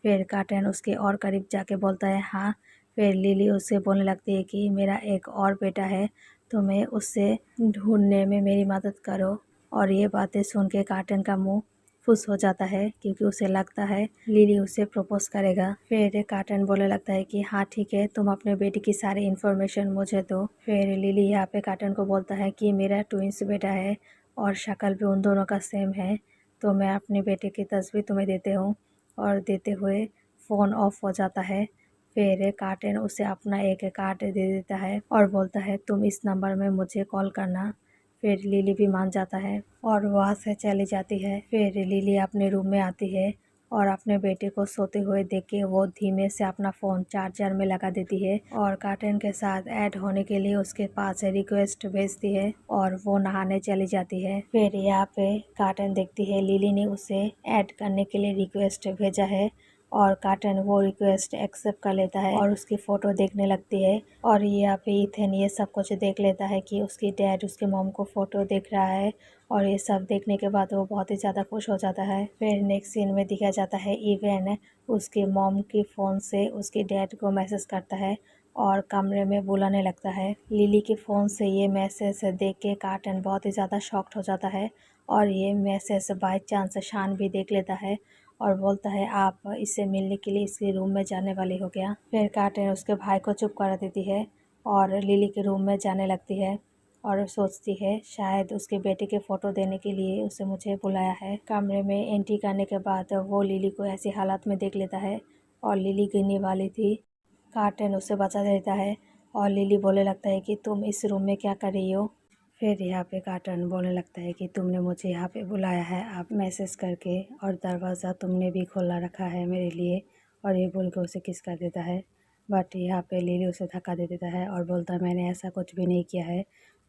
फिर कार्टन उसके और करीब जाके बोलता है हाँ। फिर लिली उससे बोलने लगती है कि मेरा एक और बेटा है, तुम्हें उससे ढूंढने में मेरी मदद करो। और ये बातें सुन के कार्टन का मुंह खुश हो जाता है क्योंकि उसे लगता है लिली उसे प्रपोज करेगा। फिर कार्टन बोलने लगता है कि हाँ ठीक है, तुम अपने बेटे की सारी इन्फॉर्मेशन मुझे दो। फिर लिली यहाँ पे कार्टन को बोलता है कि मेरा ट्विंस बेटा है और शक्ल भी उन दोनों का सेम है, तो मैं अपने बेटे की तस्वीर तुम्हें देते हूँ। और देते हुए फ़ोन ऑफ हो जाता है। फिर कार्टन उसे अपना एक कार्ड दे देता है और बोलता है तुम इस नंबर में मुझे कॉल करना। फिर लिली भी मान जाता है और वहाँ से चली जाती है। फिर लिली अपने रूम में आती है और अपने बेटे को सोते हुए देख के वो धीमे से अपना फ़ोन चार्जर में लगा देती है और कार्टन के साथ ऐड होने के लिए उसके पास रिक्वेस्ट भेजती है और वो नहाने चली जाती है। फिर यहाँ पे कार्टन देखती है लिली ने उसे ऐड करने के लिए रिक्वेस्ट भेजा है और कार्टन वो रिक्वेस्ट एक्सेप्ट कर लेता है और उसकी फ़ोटो देखने लगती है। और यहाँ पे इथेन ये सब कुछ देख लेता है कि उसकी डैड उसके मॉम को फ़ोटो देख रहा है और ये सब देखने के बाद वो बहुत ही ज़्यादा खुश हो जाता है। फिर नेक्स्ट सीन में दिखाया जाता है इवेन उसके मॉम की फ़ोन से उसके डैड को मैसेज करता है और कमरे में बुलाने लगता है। लिली के फ़ोन से ये मैसेज देख के कार्टन बहुत ही ज़्यादा शॉक्ड हो जाता है और ये मैसेज बाय चांस शान भी देख लेता है और बोलता है आप इससे मिलने के लिए इसके रूम में जाने वाली हो क्या। फिर कार्टन उसके भाई को चुप करा देती है और लिली के रूम में जाने लगती है और सोचती है शायद उसके बेटे के फ़ोटो देने के लिए उसे मुझे बुलाया है। कमरे में एंट्री करने के बाद वो लिली को ऐसी हालत में देख लेता है और लिली गिरने वाली थी। कार्टन उसे बचा देता है और लिली बोलने लगता है कि तुम इस रूम में क्या कर रही हो। फिर यहाँ पे कार्टन बोलने लगता है कि तुमने मुझे यहाँ पे बुलाया है आप मैसेज करके, और दरवाज़ा तुमने भी खोला रखा है मेरे लिए, और ये बोल के उसे किस कर देता है। बट यहाँ पे लिली उसे धक्का दे देता है और बोलता है मैंने ऐसा कुछ भी नहीं किया है,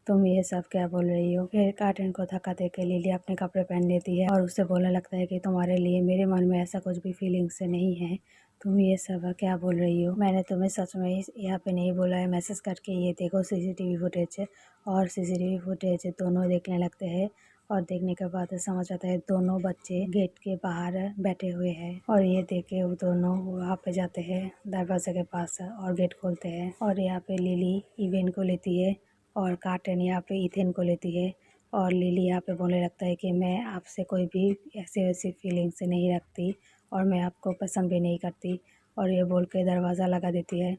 तुम ये सब क्या बोल रही हो। फिर कार्टन को धक्का देकर लिली अपने कपड़े पहन लेती है और उससे बोलने लगता है कि तुम्हारे लिए मेरे मन में ऐसा कुछ भी फीलिंग्स नहीं है, तुम ये सब क्या बोल रही हो, मैंने तुम्हें सच में यहाँ पे नहीं बोला है मैसेज करके, ये देखो सीसीटीवी फुटेज। और सीसीटीवी फुटेज दोनों देखने लगते हैं और देखने के बाद समझ आता है दोनों बच्चे गेट के बाहर बैठे हुए हैं। और ये देख के वो दोनों वहाँ पे जाते हैं दरवाजे के पास और गेट खोलते हैं और यहाँ पे लिली इवेन को लेती है और कार्टन यहाँ पे इथेन को लेती है। और लिली यहाँ पे बोलने लगता है कि मैं आपसे कोई भी ऐसी वैसी फीलिंग्स नहीं रखती और मैं आपको पसंद भी नहीं करती, और ये बोल के दरवाज़ा लगा देती है।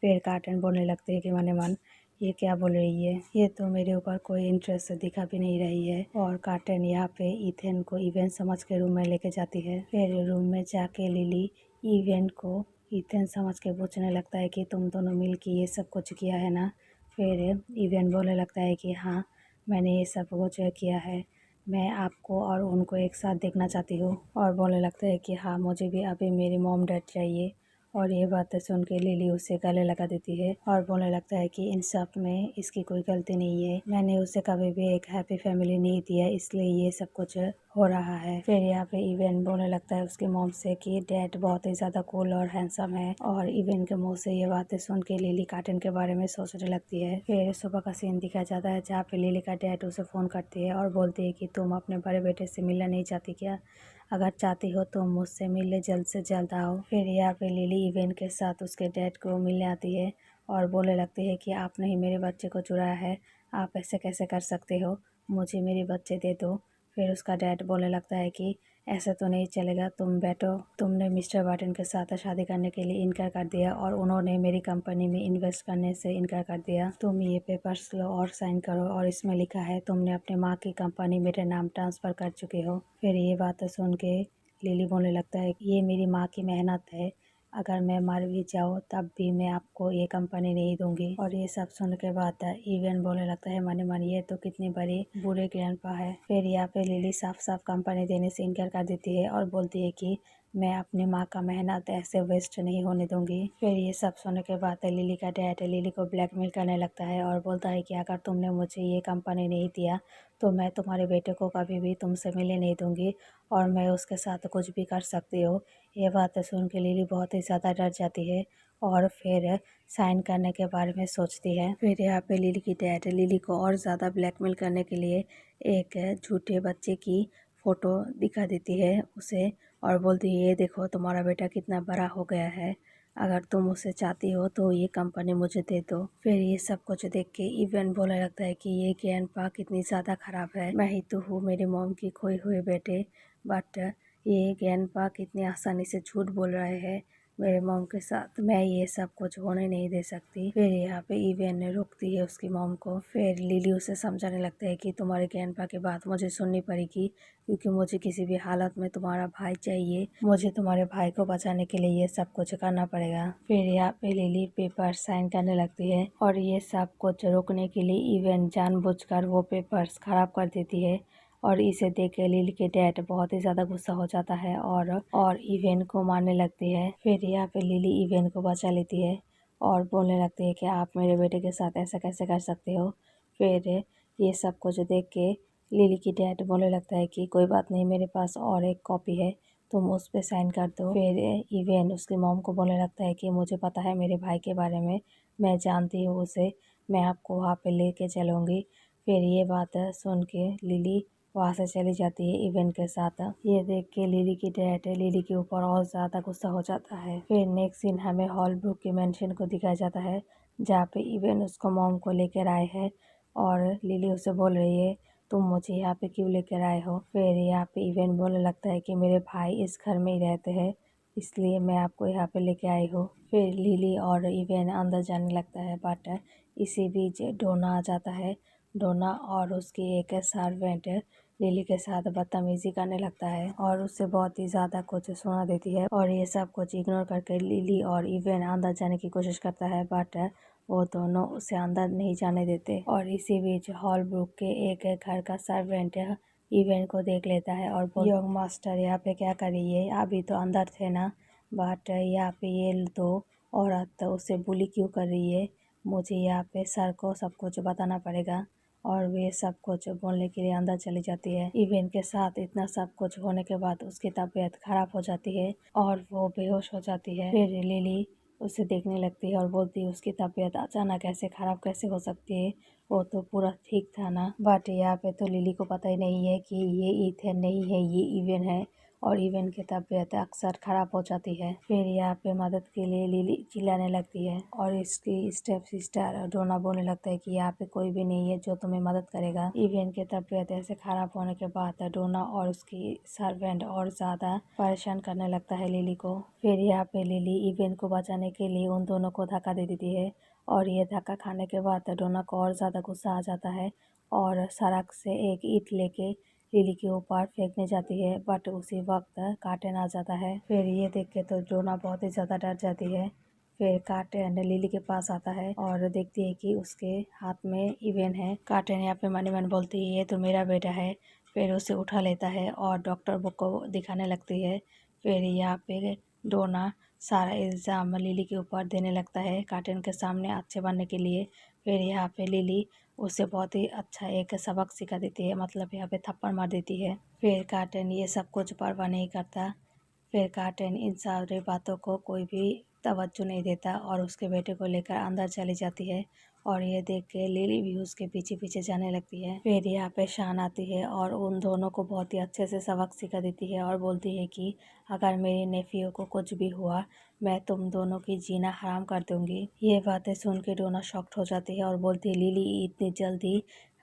फिर कार्टन बोलने लगते हैं कि मने मन ये क्या बोल रही है, ये तो मेरे ऊपर कोई इंटरेस्ट दिखा भी नहीं रही है। और कार्टन यहाँ पे इथेन को इवेंट समझ के रूम में लेके जाती है। फिर रूम में जाके लिली इवेंट को इथेन समझ के पूछने लगता है कि तुम दोनों मिल के ये सब कुछ किया है ना। फिर इवेन बोलने लगता है कि हाँ, मैंने ये सब कुछ किया है, मैं आपको और उनको एक साथ देखना चाहती हूँ। और बोलने लगता है कि हाँ, मुझे भी अभी मेरी मॉम डैड चाहिए। और ये बातें सुन के लिली उसे गले लगा देती है और बोलने लगता है कि इन सब में इसकी कोई गलती नहीं है, मैंने उसे कभी भी एक हैप्पी फैमिली नहीं दिया, इसलिए ये सब कुछ हो रहा है। फिर यहाँ पे इवेन बोलने लगता है उसकी मॉम से कि डैड बहुत ही ज़्यादा कूल और हैंडसम है। और इवेन के मुंह से ये बातें सुन के लिली कार्टन के बारे में सोचने लगती है। फिर सुबह का सीन दिखाया जाता है जहाँ पे लिली का डैड उसे फ़ोन करती है और बोलती है कि तुम अपने बड़े बेटे से मिलना नहीं चाहती क्या? अगर चाहती हो तो मुझसे मिलने जल्द से जल्द आओ। फिर यहाँ पे लिली इवेन के साथ उसके डैड को मिलने आती है और बोलने लगती है कि आपने ही मेरे बच्चे को चुराया है, आप ऐसे कैसे कर सकते हो, मुझे मेरे बच्चे दे दो। फिर उसका डैड बोलने लगता है कि ऐसा तो नहीं चलेगा, तुम बैठो, तुमने मिस्टर बार्टन के साथ शादी करने के लिए इनकार कर दिया और उन्होंने मेरी कंपनी में इन्वेस्ट करने से इनकार कर दिया। तुम ये पेपर्स लो और साइन करो और इसमें लिखा है तुमने अपने माँ की कंपनी मेरे नाम ट्रांसफ़र कर चुके हो। फिर ये बात सुन के लिली बोलने लगता है कि ये मेरी माँ की मेहनत है, अगर मैं मर भी जाऊँ तब भी मैं आपको ये कंपनी नहीं दूंगी। और ये सब सुन के बाद इवेन बोलने लगता है मने मन ये तो कितनी बड़ी बुरे ग्रैंडपा है। फिर यहाँ पे लिली साफ साफ कंपनी देने से इनकार कर देती है और बोलती है कि मैं अपनी माँ का मेहनत ऐसे वेस्ट नहीं होने दूंगी। फिर ये सब सुनने के बाद लिली का डैड लिली को ब्लैकमेल करने लगता है और बोलता है कि अगर तुमने मुझे ये कंपनी नहीं दिया तो मैं तुम्हारे बेटे को कभी भी तुमसे मिलने नहीं दूंगी और मैं उसके साथ कुछ भी कर सकती हूँ। ये बातें सुन के लिली बहुत ही ज़्यादा डर जाती है और फिर साइन करने के बारे में सोचती है। फिर यहाँ पे लिली की डैड लिली को और ज़्यादा ब्लैकमेल करने के लिए एक झूठे बच्चे की फ़ोटो दिखा देती है उसे और बोलती है ये देखो तुम्हारा बेटा कितना बड़ा हो गया है, अगर तुम उसे चाहती हो तो ये कंपनी मुझे दे दो। फिर ये सब कुछ देख के इवन बोलने लगता है कि ये ग्रैंडपा कितनी ज़्यादा ख़राब है, मैं ही तो हूँ मेरी मॉम की खोए हुए बेटे, बट ये ग्रैंडपा कितनी आसानी से झूठ बोल रहे हैं मेरे मॉम के साथ, मैं ये सब कुछ होने नहीं दे सकती। फिर यहाँ पे इवेन रोकती है उसकी मॉम को। फिर लिली उसे समझाने लगता है कि तुम्हारे ग्रैंडपा की बात मुझे सुननी पड़ेगी क्योंकि मुझे किसी भी हालत में तुम्हारा भाई चाहिए, मुझे तुम्हारे भाई को बचाने के लिए ये सब कुछ करना पड़ेगा। फिर यहाँ पे लिली पेपर साइन करने लगती है और ये सब कुछ रोकने के लिए इवेन जानबूझकर वो पेपर्स खराब कर देती है और इसे देख के लिली के डैड बहुत ही ज़्यादा गुस्सा हो जाता है और इवेन को मारने लगती है। फिर यहाँ पे लिली इवेन को बचा लेती है और बोलने लगती है कि आप मेरे बेटे के साथ ऐसा कैसे कर सकते हो। फिर ये सब कुछ देख के लिली की डैड बोलने लगता है कि कोई बात नहीं, मेरे पास और एक कॉपी है, तुम उस पर साइन कर दो। फिर इवेन उसकी मॉम को बोलने लगता है कि मुझे पता है मेरे भाई के बारे में, मैं जानती हूँ उसे, मैं आपको वहाँ पे लेके चलूँगी। फिर ये बात सुन के लिली वहाँ से चली जाती है इवेन के साथ। ये देख के लिली की डैड लिली के ऊपर और ज़्यादा गुस्सा हो जाता है। फिर नेक्स्ट सीन हमें हॉलब्रुक के मेंशन को दिखाया जाता है जहाँ पे इवेन उसको मॉम को लेकर आए हैं और लिली उसे बोल रही है तुम मुझे यहाँ पे क्यों लेकर आए हो। फिर यहाँ पे इवेन बोलने लगता है कि मेरे भाई इस घर में ही रहते हैं इसलिए मैं आपको यहाँ पे लेके आई हूँ। फिर लिली और इवेन अंदर जाने लगता है बट इसी बीच डोना आ जाता है। डोना और उसकी एक सर्वेंट लिली के साथ बदतमीजी करने लगता है और उससे बहुत ही ज़्यादा कुछ सुना देती है और ये सब कुछ इग्नोर करके लिली और इवेन अंदर जाने की कोशिश करता है बट वो दोनों उसे अंदर नहीं जाने देते। और इसी बीच हॉलब्रुक के एक घर का सर्वेंट इवेन को देख लेता है और यंग मास्टर यहाँ पे क्या कर रही है, अभी तो अंदर थे ना, बट यहाँ पे ये दो औरत उसे बुली क्यों कर रही है, मुझे यहाँ पे सर को सब कुछ बताना पड़ेगा। और वे सब कुछ बोलने के लिए अंदर चली जाती है। इवेन के साथ इतना सब कुछ होने के बाद उसकी तबीयत खराब हो जाती है और वो बेहोश हो जाती है। फिर लिली उसे देखने लगती है और बोलती है उसकी तबीयत अचानक ऐसे खराब कैसे हो सकती है, वो तो पूरा ठीक था ना। बट यहाँ पे तो लिली को पता ही नहीं है कि ये ईथन नहीं है, ये इवेन है और इवेन की तबीयत अक्सर ख़राब हो जाती है। फिर यहाँ पे मदद के लिए लिली चिल्लाने लगती है और इसकी स्टेप सिस्टर डोना बोलने लगता है कि यहाँ पे कोई भी नहीं है जो तुम्हें मदद करेगा। इवेन की तबीयत ऐसे ख़राब होने के बाद डोना और उसकी सर्वेंट और ज़्यादा परेशान करने लगता है लिली को। फिर यहाँ पे लिली इवेन को बचाने के लिए उन दोनों को धक्का दे देती है और ये धक्का खाने के बाद डोना को और ज़्यादा गुस्सा आ जाता है और सड़क से एक ईंट लेके लिली के ऊपर फेंकने जाती है बट उसी वक्त कार्टन आ जाता है। फिर ये देख के तो डोना बहुत ही ज़्यादा डर जाती है। फिर कार्टेन लिली के पास आता है और देखती है कि उसके हाथ में इवेन है। कार्टेन यहाँ पे मनी मन बोलती है ये तो मेरा बेटा है। फिर उसे उठा लेता है और डॉक्टर बुक को दिखाने लगती है। फिर यहाँ पे डोना सारा इल्ज़ाम लिली के ऊपर देने लगता है कार्टेन के सामने अच्छे बनने के लिए। फिर यहाँ पे लिली उसे बहुत ही अच्छा एक सबक सिखा देती है, मतलब यहाँ पे थप्पड़ मार देती है। फिर कार्टेन ये सब कुछ परवाह नहीं करता। फिर कार्टेन इन सारी बातों को कोई भी तवज्जो नहीं देता और उसके बेटे को लेकर अंदर चली जाती है और ये देख के लिली भी उसके पीछे पीछे जाने लगती है। फिर यहाँ पे शान आती है और उन दोनों को बहुत ही अच्छे से सबक सिखा देती है और बोलती है कि अगर मेरे नेफियो को कुछ भी हुआ मैं तुम दोनों की जीना हराम कर दूंगी। ये बातें सुन के डोना शॉक्ड हो जाती है और बोलती है लिली इतनी जल्दी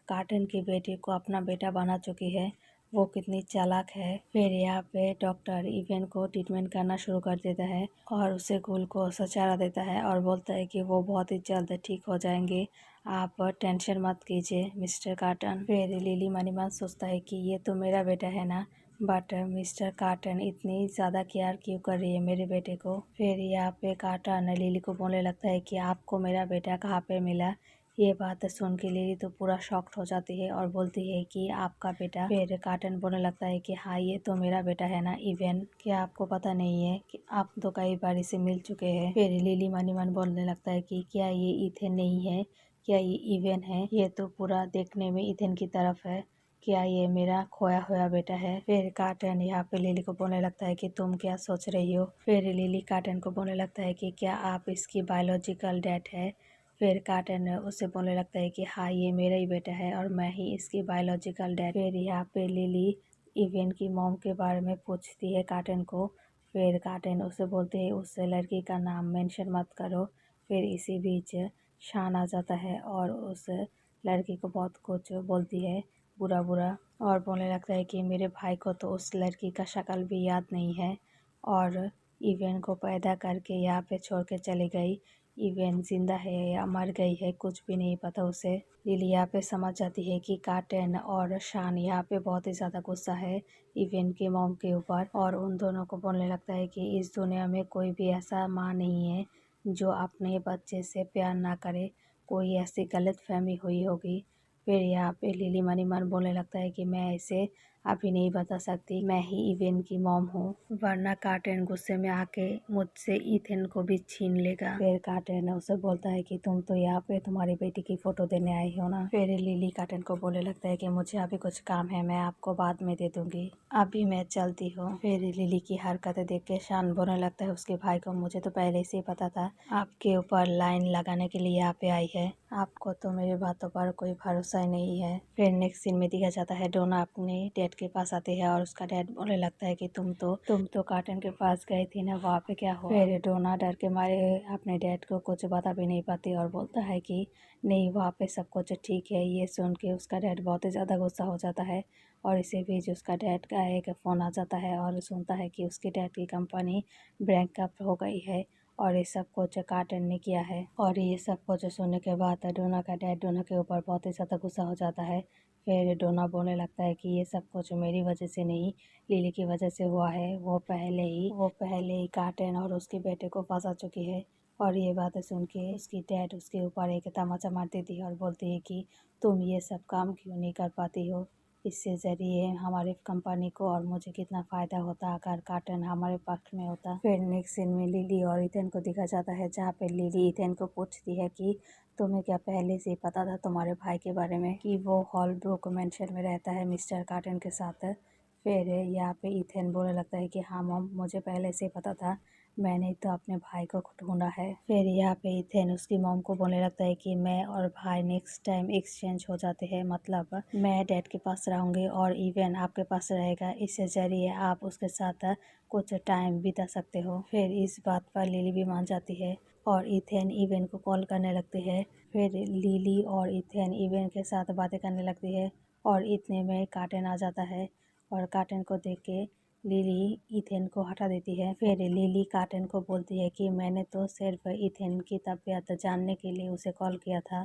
कार्टेन के बेटे को अपना बेटा बना चुकी है, वो कितनी चालाक है। फिर यहाँ पे डॉक्टर इवेन को ट्रीटमेंट करना शुरू कर देता है और उसे ग्लूकोज चढ़ा देता है और बोलता है कि वो बहुत ही जल्द ठीक हो जाएंगे, आप टेंशन मत कीजिए मिस्टर कार्टन। फिर लिली मनी मन सोचता है कि ये तो मेरा बेटा है ना, बट मिस्टर कार्टन इतनी ज़्यादा केयर क्यों कर रही है मेरे बेटे को। फिर यहाँ पे कार्टन लिली को बोलने लगता है कि आपको मेरा बेटा कहाँ पे मिला। ये बात सुन के लिली तो पूरा शॉक्ड हो जाती है और बोलती है कि आपका बेटा। फिर कार्टन बोलने लगता है कि हाँ ये तो मेरा बेटा है ना इवेन, क्या आपको पता नहीं है कि आप तो कई बार इसे मिल चुके हैं। फिर लिली मनी मन बोलने लगता है कि क्या ये इथेन नहीं है, क्या ये इवेन है, ये तो पूरा देखने में इथेन की तरफ है, क्या ये मेरा खोया हुआ बेटा है। फिर कार्टन यहाँ पे लिली को बोलने लगता है कि तुम क्या सोच रही हो। फिर लिली कार्टन को बोलने लगता है कि क्या आप इसकी बायोलॉजिकल डैड है। फिर कार्टन उसे बोलने लगता है कि हाँ ये मेरा ही बेटा है और मैं ही इसकी बायोलॉजिकल डैड। फिर यहाँ पे लिली इवेन की मॉम के बारे में पूछती है कार्टन को। फिर कार्टन उसे बोलते हैं उस लड़की का नाम मेंशन मत करो। फिर इसी बीच शान आ जाता है और उस लड़की को बहुत कुछ बोलती है बुरा बुरा और बोलने लगता है कि मेरे भाई को तो उस लड़की का शक्ल भी याद नहीं है और इवेन को पैदा करके यहाँ पे छोड़ के चली गई। इवेन जिंदा है या मर गई है कुछ भी नहीं पता उसे। लिली यहाँ पे समझ जाती है कि कार्टन और शान यहाँ पे बहुत ही ज़्यादा गुस्सा है इवेन के मॉम के ऊपर और उन दोनों को बोलने लगता है कि इस दुनिया में कोई भी ऐसा माँ नहीं है जो अपने बच्चे से प्यार ना करे, कोई ऐसी गलत फहमी हुई होगी। फिर यहाँ पे लिली मनी मन बोलने लगता है कि मैं इसे अभी नहीं बता सकती, मैं ही इवेन की मॉम हूँ, वरना कार्टन गुस्से में आके मुझसे इथेन को भी छीन लेगा। फिर कार्टन उसे बोलता है कि तुम तो यहाँ पे तुम्हारी बेटी की फोटो देने आई हो ना। फिर लिली कार्टन को बोलने लगता है कि मुझे अभी कुछ काम है, मैं आपको बाद में दे दूंगी, अभी मैं चलती हूँ। फिर लिली की हरकतें देख के शान बोलने लगता है उसके भाई को, मुझे तो पहले से ही पता था आपके ऊपर लाइन लगाने के लिए यहाँ पे आई है, आपको तो मेरी बातों पर कोई भरोसा ही नहीं है। फिर नेक्स्ट सीन में दिखा जाता है डोना अपने डैड के पास आती है और उसका डैड बोलने लगता है कि तुम तो कार्टन के पास गई थी ना, वहाँ पे क्या हुआ। फिर डोना डर के मारे अपने डैड को कुछ बता भी नहीं पाती और बोलता है कि नहीं वहाँ पे सब कुछ ठीक है। ये सुन के उसका डैड बहुत ही ज़्यादा गुस्सा हो जाता है और इसी बीच उसका डैड का एक फ़ोन आ जाता है और सुनता है कि उसके डैड की कंपनी ब्रेकअप हो गई है और ये सब कुछ कार्टन ने किया है। और ये सब कुछ सुनने के बाद डोना का डैड डोना के ऊपर बहुत ही ज़्यादा गुस्सा हो जाता है। फिर डोना बोलने लगता है कि ये सब कुछ मेरी वजह से नहीं, लिली की वजह से हुआ है, वो पहले ही कार्टन और उसके बेटे को फंसा चुकी है। और ये बातें सुन के उसकी डैड उसके ऊपर एक तमाचा मार देती है और बोलती है कि तुम ये सब काम क्यों नहीं कर पाती हो, इससे ज़रिए हमारे कंपनी को और मुझे कितना फ़ायदा होता अगर कार्टन हमारे पक्ष में होता। फिर नेक्स्ट सीन में लिली और इथेन को दिखा जाता है जहाँ पे लिली इथेन को पूछती है कि तुम्हें क्या पहले से ही पता था तुम्हारे भाई के बारे में कि वो हॉलब्रुक मेंशन में रहता है मिस्टर कार्टन के साथ। फिर यहाँ पे इथेन बोलने लगता है कि हाँ मॉम मुझे पहले से पता था, मैंने तो अपने भाई को ढूंढा है। फिर यहाँ पे इथेन उसकी मॉम को बोलने लगता है कि मैं और भाई नेक्स्ट टाइम एक्सचेंज हो जाते हैं, मतलब मैं डैड के पास रहूँगी और इवन आपके पास रहेगा, इससे ज़रिए आप उसके साथ कुछ टाइम बिता सकते हो। फिर इस बात पर लिली भी मान जाती है और इथेन इवेन को कॉल करने लगती है। फिर लिली और इथेन इवेन के साथ बातें करने लगती है और इतने में कार्टन आ जाता है और कार्टन को देख के लिली इथेन को हटा देती है। फिर लिली कार्टन को बोलती है कि मैंने तो सिर्फ इथेन की तबीयत जानने के लिए उसे कॉल किया था।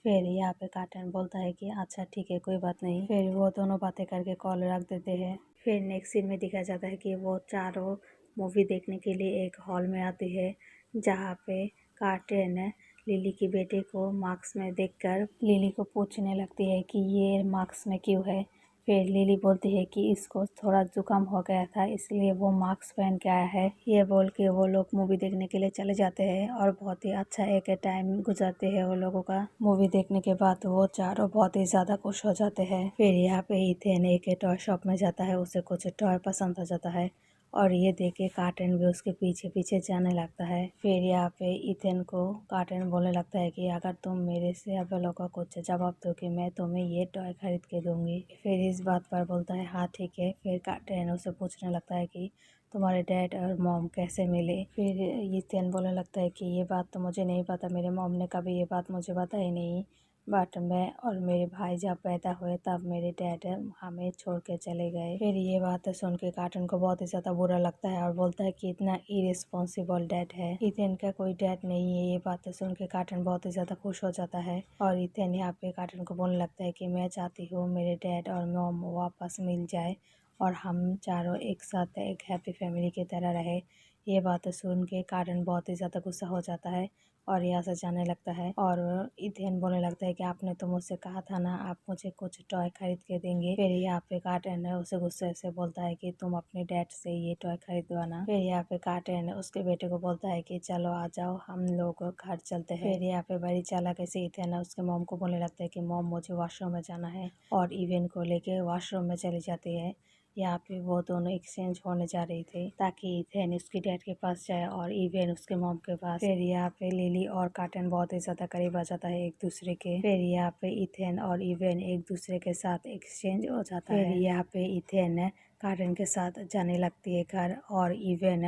फिर यहाँ पे कार्टन बोलता है कि अच्छा ठीक है कोई बात नहीं। फिर वो दोनों बातें करके कॉल रख देते हैं। फिर नेक्स्ट सीन में दिखाया जाता है कि वो चारों मूवी देखने के लिए एक हॉल में आती है जहाँ पे कार्टेन लिली की बेटे को मार्क्स में देखकर लिली को पूछने लगती है कि ये मार्क्स में क्यों है। फिर लिली बोलती है कि इसको थोड़ा जुकाम हो गया था इसलिए वो मास्क पहन के आया है। ये बोल के वो लोग मूवी देखने के लिए चले जाते हैं और बहुत ही अच्छा एक टाइम गुजरते हैं वो लोगों का। मूवी देखने के बाद वो चारों बहुत ही ज्यादा खुश हो जाते हैं। फिर यहाँ पे इथेन एक टॉय शॉप में जाता है, उसे कुछ टॉय पसंद आ जाता है और ये देख के कार्टन भी उसके पीछे पीछे जाने लगता है। फिर यहाँ पे इथेन को कार्टन बोलने लगता है कि अगर तुम मेरे से अवेलो का कुछ जवाब दो कि मैं तुम्हें ये टॉय खरीद के दूंगी। फिर इस बात पर बोलता है हाँ ठीक है। फिर कार्टन उसे पूछने लगता है कि तुम्हारे डैड और मॉम कैसे मिले। फिर इथेन बोलने लगता है कि ये बात तो मुझे नहीं पता, मेरे मॉम ने कभी ये बात मुझे बताई नहीं, बट मैं और मेरे भाई जब पैदा हुए तब मेरे डैड हमें छोड़ के चले गए। फिर ये बात सुन के कार्टन को बहुत ही ज्यादा बुरा लगता है और बोलता है कि इतना इरेस्पॉन्सिबल डैड है, इथेन का कोई डैड नहीं है। ये बात सुन के कार्टन बहुत ही ज्यादा खुश हो जाता है और इथेन यहाँ पे कार्टन को बोलने लगता है कि मैं चाहती हूँ मेरे डैड और मॉम वापस मिल जाए और हम चारों एक साथ एक हैप्पी फैमिली की तरह रहे। ये बात सुन के कार्टन बहुत ही ज़्यादा गुस्सा हो जाता है और यहाँ से जाने लगता है और इथेन बोलने लगता है कि आपने तो मुझसे कहा था ना आप मुझे कुछ टॉय खरीद के देंगे। फिर यहाँ पे कार्टन है उसे गुस्से से बोलता है कि तुम अपने डैड से ये टॉय खरीदवाना। फिर यहाँ पे कार्टन उसके बेटे को बोलता है कि चलो आ जाओ हम लोग घर चलते हैं। फिर यहाँ पे बड़ी चालाकी से इथेन उसके मॉम को बोलने लगता है कि मॉम मुझे वॉशरूम में जाना है और इवेन को लेके वॉशरूम में चली जाती है। यहाँ पे वो दोनों एक्सचेंज होने जा रही थी ताकि इथेन उसके डैड के पास जाए और इवेन उसके मॉम के पास। फिर यहाँ पे लिली और कार्टन बहुत ही ज्यादा करीब आ जाता है एक दूसरे के। फिर यहाँ पे इथेन और इवेन एक दूसरे के साथ एक्सचेंज हो जाता है। फिर यहाँ पे इथेन कार्टन के साथ जाने लगती है घर और इवेन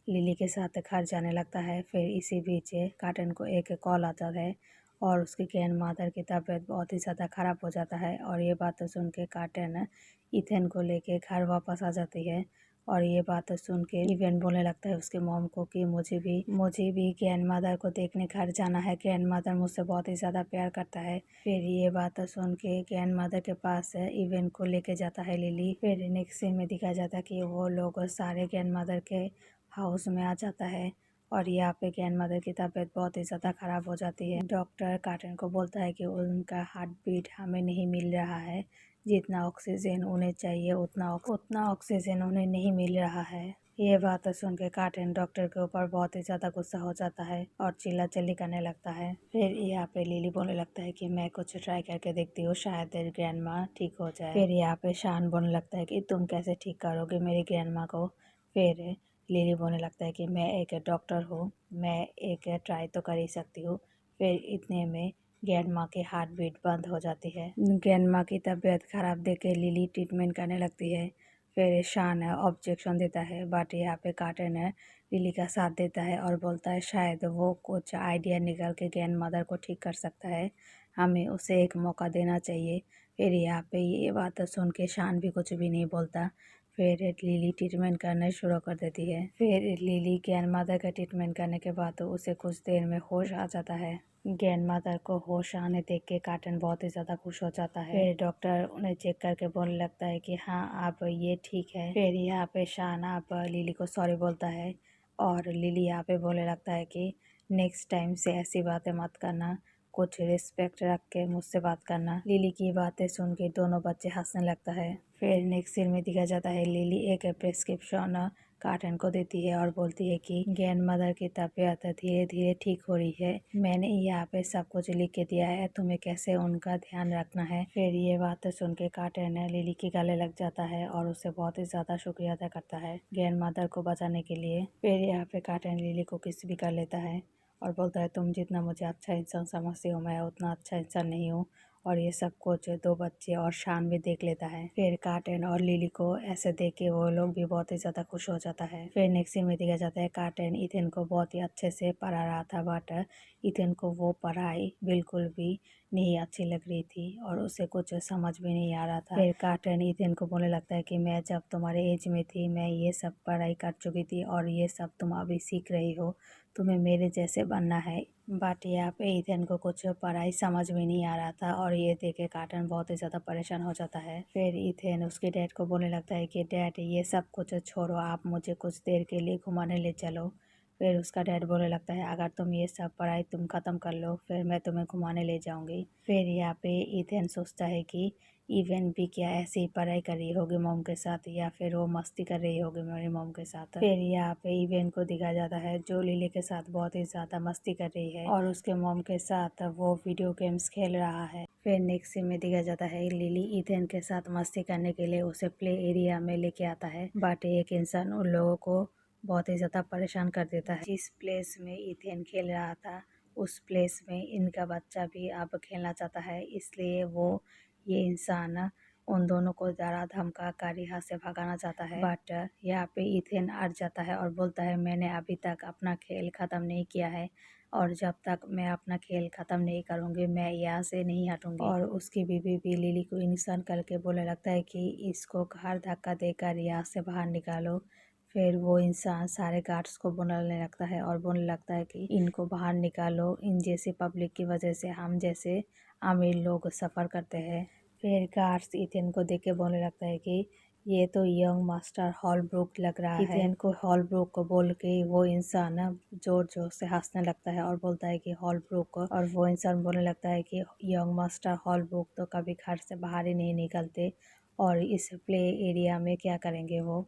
लिली के साथ घर जाने लगता है। फिर इसी बीच कार्टन को एक कॉल आता है और उसकी ग्रैंड मादर की तबीयत बहुत ही ज़्यादा ख़राब हो जाता है और ये बात सुन के कार्टन इथेन को लेके घर वापस आ जाती है और ये बात सुन के इवेन बोलने लगता है उसके मॉम को कि मुझे भी ग्रैंड मदर को देखने घर जाना है, ग्रैंड मदर मुझसे बहुत ही ज़्यादा प्यार करता है। फिर ये बात सुन के ग्रैंड मदर के पास इवेन को लेके जाता है लिली। फिर नेक्स्ट सीन में दिखाया जाता है कि वो लोग सारे ग्रैंड मदर के हाउस में आ जाता है और यहाँ पे ग्रैंड मदर की तबीयत बहुत ही ज़्यादा ख़राब हो जाती है। डॉक्टर कार्टन को बोलता है कि उनका हार्ट बीट हमें नहीं मिल रहा है, जितना ऑक्सीजन उन्हें चाहिए उतना ऑक्सीजन उन्हें नहीं मिल रहा है। ये बात सुन के कार्टन डॉक्टर के ऊपर बहुत ही ज़्यादा गुस्सा हो जाता है और चिल्ला चिल्ली करने लगता है। फिर यहाँ पे लिली बोलने लगता है कि मैं कुछ ट्राई करके देखती हूँ, शायद तेरी ग्रैंड माँ ठीक हो जाए। फिर यहाँ पे शान बोलने लगता है कि तुम कैसे ठीक करोगे मेरी ग्रैंड माँ को। फिर लिली बोलने लगता है कि मैं एक डॉक्टर हूँ, मैं एक ट्राई तो कर ही सकती हूँ। फिर इतने में ग्रैंड माँ की हार्ट बीट बंद हो जाती है। ग्रैंड माँ की तबीयत खराब देख के लिली ट्रीटमेंट करने लगती है। फिर शान ऑब्जेक्शन देता है बट यहाँ पे कार्टन लिली का साथ देता है और बोलता है शायद वो कुछ आइडिया निकाल के ग्रैंड मदर को ठीक कर सकता है, हमें उसे एक मौका देना चाहिए। फिर यहाँ पे ये बात सुन के शान भी कुछ भी नहीं बोलता। फिर लिली ट्रीटमेंट करना शुरू कर देती है। फिर लिली ग्रैंड मदर का ट्रीटमेंट करने के बाद उसे कुछ देर में होश आ जाता है। ग्रैंड मदर को होश आने देख के कार्टन बहुत ही ज़्यादा खुश हो जाता है। फिर डॉक्टर उन्हें चेक करके बोलने लगता है कि हाँ अब ये ठीक है। फिर यहाँ पे शान अब लिली को सॉरी बोलता है और लिली यहाँ पे बोलने लगता है कि नेक्स्ट टाइम से ऐसी बातें मत करना, कुछ रिस्पेक्ट रख के मुझसे बात करना। लिली की बातें सुन के दोनों बच्चे हंसने लगता है। फिर नेक्स्ट सीन में दिखा जाता है लिली एक प्रिस्क्रिप्शन कार्टन को देती है और बोलती है कि ग्रैंड मदर की तबीयत धीरे धीरे ठीक हो रही है, मैंने यहाँ पे सब कुछ लिख के दिया है, तुम्हें कैसे उनका ध्यान रखना है। फिर ये बात सुन के कार्टन लिली के गले लग जाता है और उसे बहुत ही ज्यादा शुक्रिया अदा करता है ग्रैंड मदर को बचाने के लिए। फिर यहाँ पे कार्टन लिली को किस भी कर लेता है और बोलता है तुम जितना मुझे अच्छा इंसान समझती हो मैं उतना अच्छा इंसान नहीं हूँ। और ये सब कुछ दो बच्चे और शान भी देख लेता है। फिर कार्टन और लिली को ऐसे देख के वो लोग भी बहुत ही ज़्यादा खुश हो जाता है। फिर नेक्स्ट सीन में देखा जाता है कार्टन इथेन को बहुत ही अच्छे से पढ़ा रहा था बट इथेन को वो पढ़ाई बिल्कुल भी नहीं अच्छी लग रही थी और उसे कुछ समझ भी नहीं आ रहा था। फिर कार्टन इथेन को बोलने लगता है कि मैं जब तुम्हारे एज में थी मैं ये सब पढ़ाई कर चुकी थी और ये सब तुम अभी सीख रही हो, तुम्हें मेरे जैसे बनना है। बट यहाँ पे इथेन को कुछ पढ़ाई समझ में नहीं आ रहा था और ये देख के कार्टन बहुत ही ज़्यादा परेशान हो जाता है। फिर इथेन उसके डैड को बोलने लगता है कि डैड ये सब कुछ छोड़ो, आप मुझे कुछ देर के लिए घुमाने ले चलो। फिर उसका डैड बोलने लगता है अगर तुम ये सब पढ़ाई तुम ख़त्म कर लो फिर मैं तुम्हें घुमाने ले जाऊंगी। फिर यहाँ पे इथेन सोचता है कि इवेन भी क्या ऐसे ही पढ़ाई कर रही होगी मॉम के साथ या फिर वो मस्ती कर रही होगी मेरी मॉम के साथ। फिर यहाँ पे इवेन को दिखाया जाता है जो लिली के साथ बहुत ही ज़्यादा मस्ती कर रही है और उसके मॉम के साथ वो वीडियो गेम्स खेल रहा है। फिर नेक्स्ट सीन में दिखाया जाता है लिली इथेन के साथ मस्ती करने के लिए उसे प्ले एरिया में लेके आता है, बट एक इंसान उन लोगों को बहुत ही ज़्यादा परेशान कर देता है। जिस प्लेस में इथेन खेल रहा था उस प्लेस में इनका बच्चा भी अब खेलना चाहता है, इसलिए वो ये इंसान उन दोनों को डरा धमका कर यहाँ से भगाना चाहता है। बट यहाँ पे इथेन अड़ जाता है और बोलता है मैंने अभी तक अपना खेल ख़त्म नहीं किया है और जब तक मैं अपना खेल ख़त्म नहीं करूँगी मैं यहाँ से नहीं हटूँगी। और उसकी बीवी भी लिली को इंसान करके बोलने लगता है कि इसको घर धक्का देकर यहाँ से बाहर निकालो। फिर वो इंसान सारे गार्ड्स को बोलने लगता है और बोलने लगता है कि इनको बाहर निकालो, इन जैसी पब्लिक की वजह से हम जैसे अमीर लोग सफ़र करते हैं। फिर गार्ड्स इथेन को देख के बोलने लगता है कि ये तो यंग मास्टर हॉलब्रुक लग रहा है। इथेन को हॉलब्रुक को बोल के वो इंसान जोर जोर से हंसने लगता है और बोलता है कि हॉलब्रुक, और वो इंसान बोलने लगता है कि यंग मास्टर हॉलब्रुक तो कभी घर से बाहर ही नहीं निकलते और इस प्ले एरिया में क्या करेंगे वो,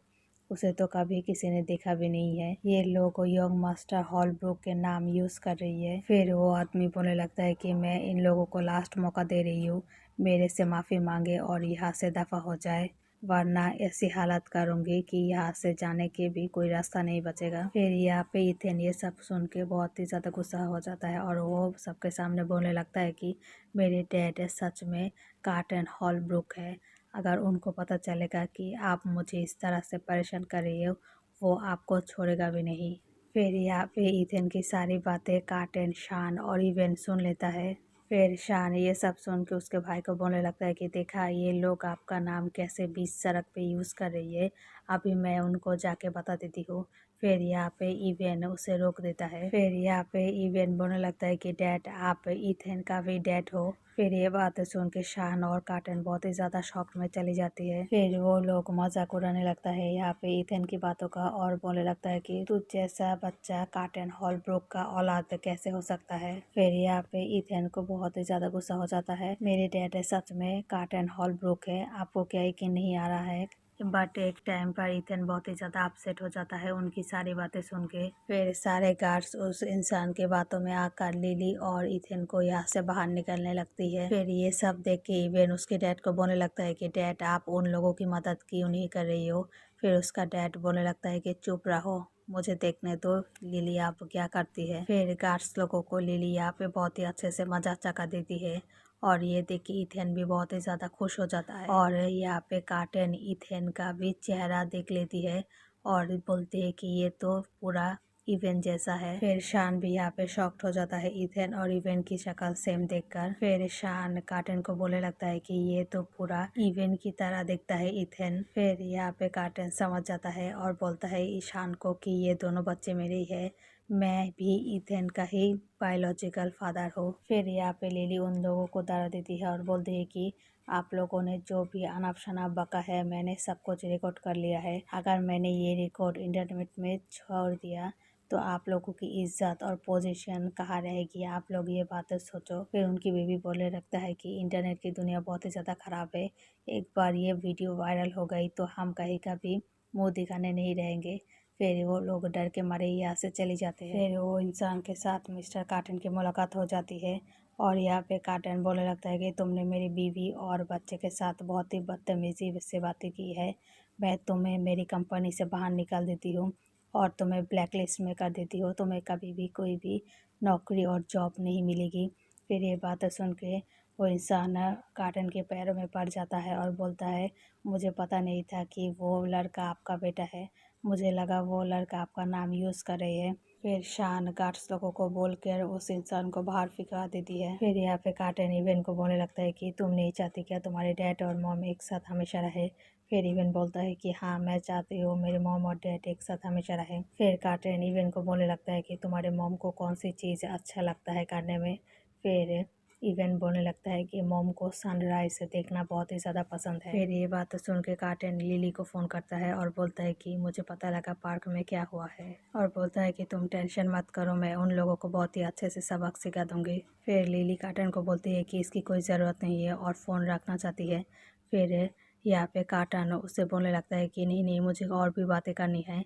उसे तो कभी किसी ने देखा भी नहीं है। ये लोग यंग मास्टर हॉलब्रुक के नाम यूज़ कर रही है। फिर वो आदमी बोलने लगता है कि मैं इन लोगों को लास्ट मौका दे रही हूँ, मेरे से माफ़ी मांगे और यहाँ से दफ़ा हो जाए, वरना ऐसी हालत करूँगी कि यहाँ से जाने के भी कोई रास्ता नहीं बचेगा। फिर यहाँ पे इथेन ये सब सुन के बहुत ही ज़्यादा गुस्सा हो जाता है और वो सबके सामने बोलने लगता है कि मेरे डैड सच में कार्टन हॉलब्रुक है, अगर उनको पता चलेगा कि आप मुझे इस तरह से परेशान कर रही हो वो आपको छोड़ेगा भी नहीं। फिर यहाँ पे इथेन की सारी बातें कार्टन, शान और इवेन सुन लेता है। फिर शान ये सब सुन के उसके भाई को बोलने लगता है कि देखा ये लोग आपका नाम कैसे बीच सड़क पे यूज़ कर रही है, अभी मैं उनको जाके बता देती हूँ। फिर यहाँ पे इवेन उसे रोक देता है। फिर यहाँ पे इवेन बोलने लगता है कि डैड आप इथेन का भी डैड हो। फिर ये बात सुन के शान और कार्टन बहुत ही ज़्यादा शॉक में चली जाती है। फिर वो लोग मजाक उड़ाने लगता है यहाँ पे इथेन की बातों का और बोलने लगता है कि तुझ जैसा बच्चा कार्टन हॉलब्रुक का औलाद कैसे हो सकता है। फिर यहाँ पे इथेन को बहुत ही ज़्यादा गुस्सा हो जाता है, मेरे डैड सच में कार्टन हॉलब्रुक है, आपको क्या यकीन नहीं आ रहा है। बट एक टाइम पर इथेन बहुत ही ज़्यादा अपसेट हो जाता है उनकी सारी बातें सुन के। फिर सारे गार्ड्स उस इंसान के बातों में आकर लिली और इथेन को यहाँ से बाहर निकलने लगती है। फिर ये सब देख के इवेन उसके डैड को बोलने लगता है कि डैड आप उन लोगों की मदद क्यों नहीं कर रही हो। फिर उसका डैड बोलने लगता है कि चुप रहो, मुझे देखने दो लिली आप क्या करती है। फिर गार्ड्स लोगों को लिली यहाँ पे बहुत ही अच्छे से मजाक चखा देती है और ये देख के इथेन भी बहुत ही ज़्यादा खुश हो जाता है। और यहाँ पे कार्टन इथेन का भी चेहरा देख लेती है और बोलती है कि ये तो पूरा इवेन जैसा है। फिर शान भी यहाँ पे शॉक्ड हो जाता है इथेन और इवेन की शक्ल सेम देखकर। फिर शान कार्टन को बोलने लगता है कि ये तो पूरा इवेन की तरह दिखता है इथेन। फिर यहाँ पे कार्टन समझ जाता है और बोलता है ईशान को कि ये दोनों बच्चे मेरे ही है, मैं भी इथेन का ही बायोलॉजिकल फादर हूँ। फिर यहाँ पे लिली उन लोगों को डरा देती है और बोलती है कि आप लोगों ने जो भी अनाप शनाप बका है मैंने सब कुछ रिकॉर्ड कर लिया है, अगर मैंने ये रिकॉर्ड इंटरनेट में छोड़ दिया तो आप लोगों की इज्जत और पोजीशन कहाँ रहेगी, आप लोग ये बातें सोचो। फिर उनकी बीवी बोलने लगता है कि इंटरनेट की दुनिया बहुत ही ज़्यादा ख़राब है, एक बार ये वीडियो वायरल हो गई तो हम कहीं का भी मुँह दिखाने नहीं रहेंगे। फिर वो लोग डर के मारे यहाँ से चले जाते हैं। फिर वो इंसान के साथ मिस्टर कार्टन की मुलाकात हो जाती है और यहाँ पे कार्टन बोलने लगता है कि तुमने मेरी बीवी और बच्चे के साथ बहुत ही बदतमीजी से बातें की है, मैं तुम्हें मेरी कंपनी से बाहर निकाल देती हूँ और तुम्हें ब्लैक लिस्ट में कर देती हूँ, तुम्हें कभी भी कोई भी नौकरी और जॉब नहीं मिलेगी। फिर ये बात सुन के वो इंसान कार्टन के पैरों में पड़ जाता है और बोलता है मुझे पता नहीं था कि वो लड़का आपका बेटा है, मुझे लगा वो लड़का आपका नाम यूज़ कर रही है। फिर शान गार्ड्स लोगों को बोलकर उस इंसान को बाहर फिका देती है। फिर यहाँ पे कार्टन इवेन को बोलने लगता है कि तुम नहीं चाहती क्या तुम्हारे डैड और मॉम एक साथ हमेशा रहे। फिर इवेन बोलता है कि हाँ मैं चाहती हूँ मेरे मॉम और डैड एक साथ हमेशा रहे। फिर कार्टन इवेन को बोलने लगता है कि तुम्हारे मॉम को कौन सी चीज़ अच्छा लगता है करने में। फिर इवेन बोलने लगता है कि मॉम को सनराइज देखना बहुत ही ज़्यादा पसंद है। फिर ये बात सुन के कार्टेन लिली को फ़ोन करता है और बोलता है कि मुझे पता लगा पार्क में क्या हुआ है, और बोलता है कि तुम टेंशन मत करो, मैं उन लोगों को बहुत ही अच्छे से सबक सिखा दूंगी। फिर लिली कार्टेन को बोलती है कि इसकी कोई ज़रूरत नहीं है और फ़ोन रखना चाहती है। फिर यहाँ पे कार्टन उससे बोलने लगता है कि नहीं नहीं, मुझे और भी बातें करनी है।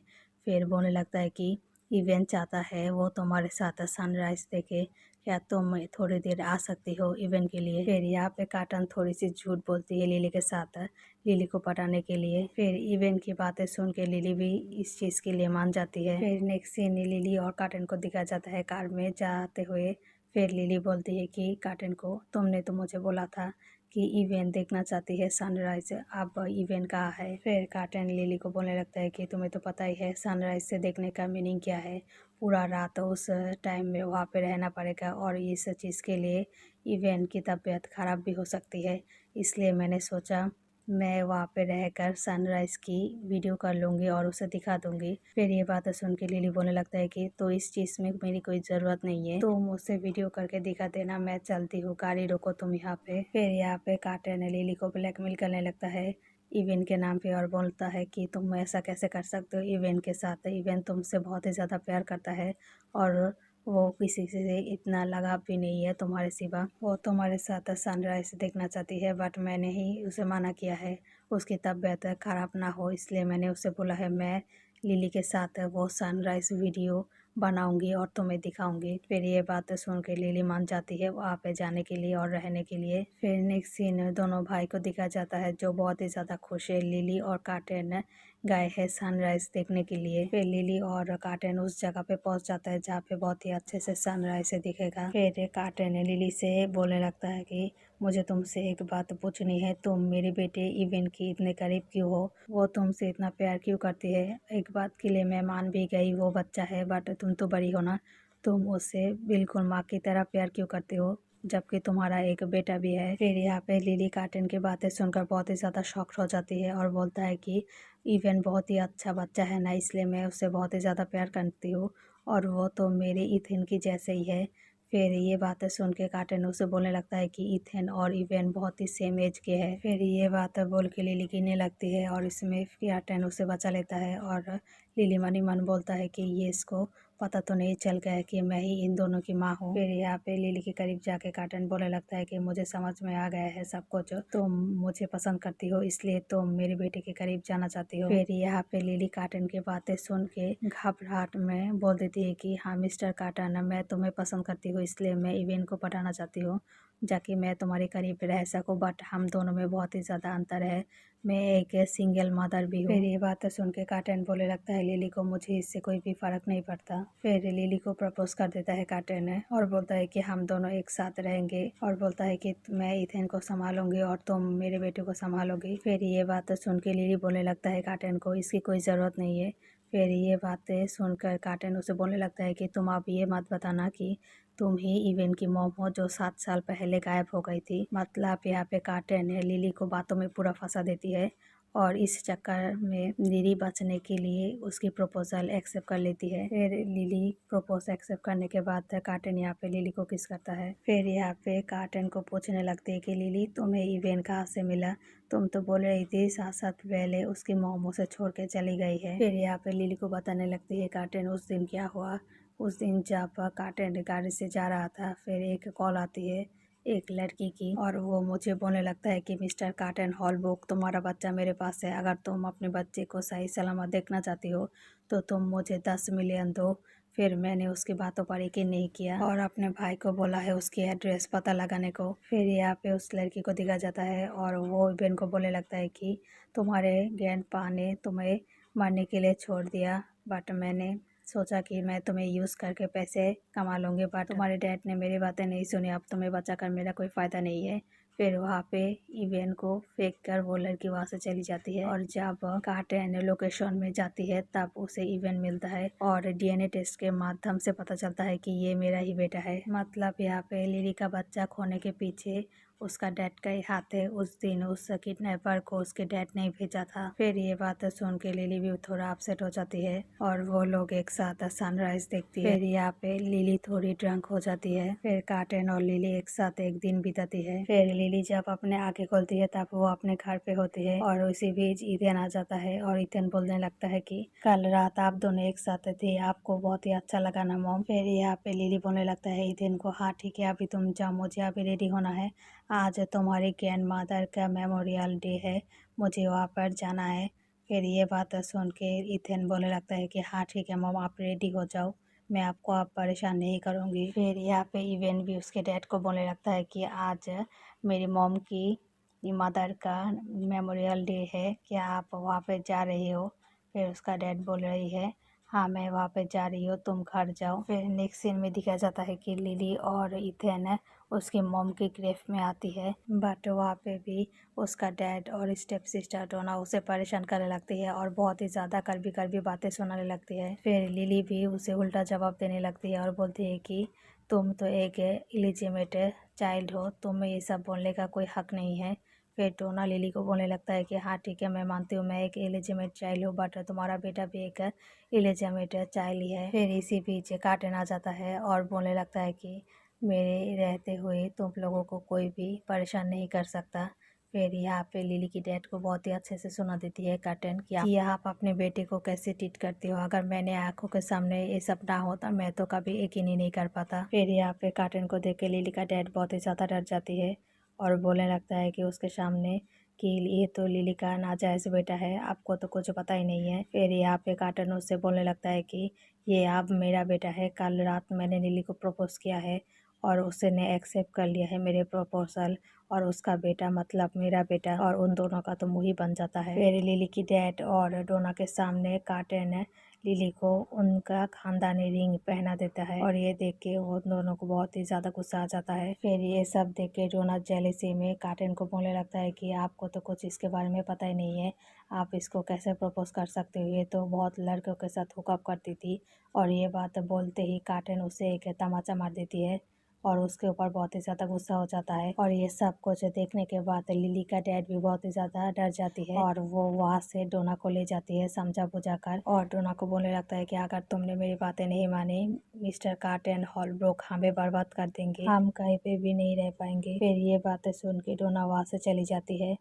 फिर बोलने लगता है कि इवेंट चाहता है वो तुम्हारे साथ सनराइज देखे, क्या तुम थोड़ी देर आ सकती हो इवेंट के लिए। फिर यहाँ पे कार्टन थोड़ी सी झूठ बोलती है लिली के साथ, लिली को पटाने के लिए। फिर इवेंट की बातें सुन के लिली भी इस चीज़ के लिए मान जाती है। फिर नेक्स्ट सीन लिली और कार्टन को दिखाया जाता है कार में जाते हुए। फिर लिली बोलती है कि कार्टन को, तुमने तो मुझे बोला था कि इवेंट देखना चाहती है सनराइज, अब इवेंट कहाँ है। फिर कार्टन लिली को बोलने लगता है कि तुम्हें तो पता ही है सनराइज से देखने का मीनिंग क्या है, पूरा रात उस टाइम में वहाँ पे रहना पड़ेगा और इस चीज़ के लिए इवेंट की तबीयत ख़राब भी हो सकती है, इसलिए मैंने सोचा मैं वहाँ पे रहकर सनराइज़ की वीडियो कर लूँगी और उसे दिखा दूँगी। फिर ये बातें सुन के लिली बोलने लगता है कि तो इस चीज़ में मेरी कोई ज़रूरत नहीं है, तुम उसे वीडियो करके दिखा देना, मैं चलती हूँ, गाड़ी रोको तुम यहाँ पे। फिर यहाँ पे कार्टन लिली को ब्लैकमेल करने लगता है इवेंट के नाम पे और बोलता है कि तुम ऐसा कैसे कर सकते हो इवेंट के साथ, इवेंट तुमसे बहुत ही ज़्यादा प्यार करता है और वो किसी से इतना लगाव भी नहीं है तुम्हारे सिवा, वो तुम्हारे साथ सनराइज देखना चाहती है, बट मैंने ही उसे मना किया है, उसकी तबीयत ख़राब ना हो इसलिए मैंने उसे बोला है मैं लिली के साथ वो सनराइज वीडियो बनाऊंगी और तुम्हें दिखाऊंगी। फिर ये बात सुन के लिली मान जाती है वहाँ पे जाने के लिए और रहने के लिए। फिर नेक्स्ट सीन दोनों भाई को दिखाया जाता है जो बहुत ही ज़्यादा खुश है। लिली और कार्टन गए हैं सनराइज देखने के लिए। फिर लिली और कार्टन उस जगह पे पहुंच जाता है जहाँ पे बहुत ही अच्छे से सनराइज दिखेगा। फिर कार्टन लिली से बोलने लगता है कि मुझे तुमसे एक बात पूछनी है, तुम मेरे बेटे इवेंट की इतने करीब क्यों हो, वो तुमसे इतना प्यार क्यों करती है। एक बात के लिए मैं मान भी गई वो बच्चा है, बट तुम तो बड़ी हो ना, तुम उससे बिल्कुल माँ की तरह प्यार क्यों करते हो जबकि तुम्हारा एक बेटा भी है। फिर यहाँ पे लिली कार्टन की बातें सुनकर बहुत ही ज़्यादा शॉक हो जाती है और बोलता है कि इवेंट बहुत ही अच्छा बच्चा है ना, इसलिए मैं उससे बहुत ही ज़्यादा प्यार करती हूँ और वो तो मेरे इथेन की जैसे ही है। फिर ये बातें सुन के कार्टन उसे बोलने लगता है कि इथेन और इवेन बहुत ही सेम एज के हैं। फिर ये बात बोल के लिली गिरने लगती है और इसमें कार्टन उसे बचा लेता है और लिली मनी मन बोलता है कि ये इसको पता तो नहीं चल गया है कि मैं ही इन दोनों की माँ हूँ। फिर यहाँ पे लिली के करीब जाके कार्टन बोलने लगता है कि मुझे समझ में आ गया है सब कुछ, तुम मुझे पसंद करती हो इसलिए तुम मेरे बेटे के करीब जाना चाहती हो। फिर यहाँ पे लिली कार्टन की बातें सुन के घबराहट में बोल देती है कि हाँ मिस्टर कार्टन, मैं तुम्हें पसंद करती हूँ इसलिए मैं इवेंट को पटाना चाहती हूँ जाकि मैं तुम्हारे करीब रह सकूँ, बट हम दोनों में बहुत ही ज़्यादा अंतर है, मैं एक सिंगल मदर भी हूँ। फिर ये बात सुन के कार्टन बोलने लगता है लिली को मुझे इससे कोई भी फ़र्क नहीं पड़ता। फिर लिली को प्रपोज कर देता है कार्टन और बोलता है कि हम दोनों एक साथ रहेंगे और बोलता है कि मैं इथेन को संभालूंगी और तुम मेरे बेटे को संभालोगी। फिर ये बात सुन के लिली बोलने लगता है कार्टन को इसकी कोई ज़रूरत नहीं है। फिर ये बातें सुनकर कार्टन उसे बोलने लगता है कि तुम अब ये मत बताना कि तुम ही इवेंट की मॉम हो जो 7 साल पहले गायब हो गई थी। मतलब यहाँ पे कार्टन लिली को बातों में पूरा फंसा देती है और इस चक्कर में लिली बचने के लिए उसकी प्रपोजल एक्सेप्ट कर लेती है। फिर लिली प्रपोज एक्सेप्ट करने के बाद कार्टन यहाँ पे लिली को किस करता है। फिर यहाँ पे कार्टन को पूछने लगती है कि लिली तुम्हें इवेंट कहाँ से मिला, तुम तो बोल रही थी 7 साल पहले उसकी मॉम उसे छोड़ के चली गई है। फिर यहाँ पे लिली को बताने लगती है कार्टन उस दिन क्या हुआ। उस दिन जब कार्टन गाड़ी से जा रहा था फिर एक कॉल आती है एक लड़की की और वो मुझे बोलने लगता है कि मिस्टर कार्टन हॉल बुक, तुम्हारा बच्चा मेरे पास है, अगर तुम अपने बच्चे को सही सलामत देखना चाहती हो तो तुम मुझे 10 मिलियन दो। फिर मैंने उसकी बातों पर यकीन नहीं किया और अपने भाई को बोला है उसकी एड्रेस पता लगाने को। फिर यहाँ पे उस लड़की को दिखा जाता है और वो बहन को बोलने लगता है कि तुम्हारे ग्रैंडपा ने तुम्हें मरने के लिए छोड़ दिया, बट मैंने सोचा कि मैं तुम्हें यूज़ करके पैसे कमा लूँगी, बट तुम्हारे डैड ने मेरी बातें नहीं सुनी, अब तुम्हें बचा कर मेरा कोई फ़ायदा नहीं है। फिर वहाँ पे इवेंट को फेंक कर वो लड़की वहाँ से चली जाती है और जब कार्टन लोकेशन में जाती है तब उसे इवेंट मिलता है और डीएनए टेस्ट के माध्यम से पता चलता है कि ये मेरा ही बेटा है। मतलब यहाँ पे लिली का बच्चा खोने के पीछे उसका डैड का ही हाथ है। उस दिन उस किडनैपर को उसके डैड ने भेजा था। फिर ये बात सुन के लिली भी थोड़ा अपसेट हो जाती है और वो लोग एक साथ सनराइज देखती है। फिर यहाँ पे लिली थोड़ी ड्रंक हो जाती है। फिर कार्टन और लिली एक साथ एक दिन बिताती है। फिर लिली जब अपने आंखें खोलती है तब वो अपने घर पे होती है और उसी बीच ईथन आ जाता है और ईथन बोलने लगता है कि कल रात आप दोनों एक साथ थे, आपको बहुत ही अच्छा लगा ना मॉम। फिर यहाँ पे लिली बोलने लगता है ईथन को, हाँ ठीक है अभी तुम जाओ, मुझे अभी रेडी होना है, आज तुम्हारी ग्रैंड मदर का मेमोरियल डे है, मुझे वहाँ पर जाना है। फिर ये बात सुन के ईथन बोलने लगता है कि हाँ ठीक है मॉम, आप रेडी हो जाओ, मैं आपको आप परेशान नहीं करूँगी। फिर यहाँ पे इवन भी उसके डैड को बोलने लगता है कि आज मेरी मॉम की मदर का मेमोरियल डे है, क्या आप वहाँ पे जा रही हो। फिर उसका डैड बोल रही है हाँ मैं वहाँ पे जा रही हूँ, तुम घर जाओ। फिर नेक्स्ट सीन में दिखाया जाता है कि लिली और इथेन उसकी मॉम की ग्रेव में आती है, बट वहाँ पे भी उसका डैड और स्टेप सिस्टर डोना उसे परेशान करने लगती है और बहुत ही ज़्यादा कड़वी बातें सुनाने लगती है। फिर लिली भी उसे उल्टा जवाब देने लगती है और बोलती है कि तुम तो एक इलिजिमेट चाइल्ड हो, तुम्हें ये सब बोलने का कोई हक नहीं है। फिर डोना लिली को बोलने लगता है कि हाँ ठीक है मैं मानती हूँ मैं एक इलिजिमेट चाइल्ड हूँ, बट तुम्हारा बेटा भी एक इलिजिमेट चाइल्ड ही है। फिर इसी बीच कार्टन आ जाता है और बोलने लगता है कि मेरे रहते हुए तुम लोगों को कोई भी परेशान नहीं कर सकता। फिर यहाँ पे लिली की डैड को बहुत ही अच्छे से सुना देती है कार्टन कि आप अपने बेटे को कैसे ट्रीट करती हो, अगर मैंने आंखों के सामने ये सब ना होता मैं तो कभी यकीन ही नहीं कर पाता। फिर यहाँ पे कार्टन को देख के लिली का डैड बहुत ही ज़्यादा डर जाती है और बोलने लगता है कि उसके सामने कि ये तो लिली का नाजायज़ बेटा है, आपको तो कुछ पता ही नहीं है। फिर यहाँ पे कार्टन उससे बोलने लगता है कि ये अब मेरा बेटा है, कल रात मैंने लिली को प्रपोज किया है और उसने एक्सेप्ट कर लिया है मेरे प्रपोजल, और उसका बेटा मतलब मेरा बेटा, और उन दोनों का तो मुँह ही बन जाता है। फिर लिली की डैड और डोना के सामने कार्टन लिली को उनका खानदानी रिंग पहना देता है और ये देख के उन दोनों को बहुत ही ज़्यादा गुस्सा आ जाता है। फिर ये सब देख के डोना जेलिसी में कार्टन को बोलने लगता है कि आपको तो कुछ इसके बारे में पता ही नहीं है, आप इसको कैसे प्रपोज कर सकते हो, ये तो बहुत लड़कों के साथ हुकअप करती थी। और ये बात बोलते ही कार्टन उसे एक तमाचा मार देती है और उसके ऊपर बहुत ही ज़्यादा गुस्सा हो जाता है। और ये सब कुछ देखने के बाद लिली का डैड भी बहुत ही ज़्यादा डर जाती है और वो वहाँ से डोना को ले जाती है समझा बुझा कर, और डोना को बोलने लगता है कि अगर तुमने मेरी बातें नहीं मानी मिस्टर कार्टन हॉलब्रुक हमें बर्बाद कर देंगे, हम कहीं पे भी नहीं रह पाएंगे। फिर ये बातें सुन के डोना वहाँ से चली जाती है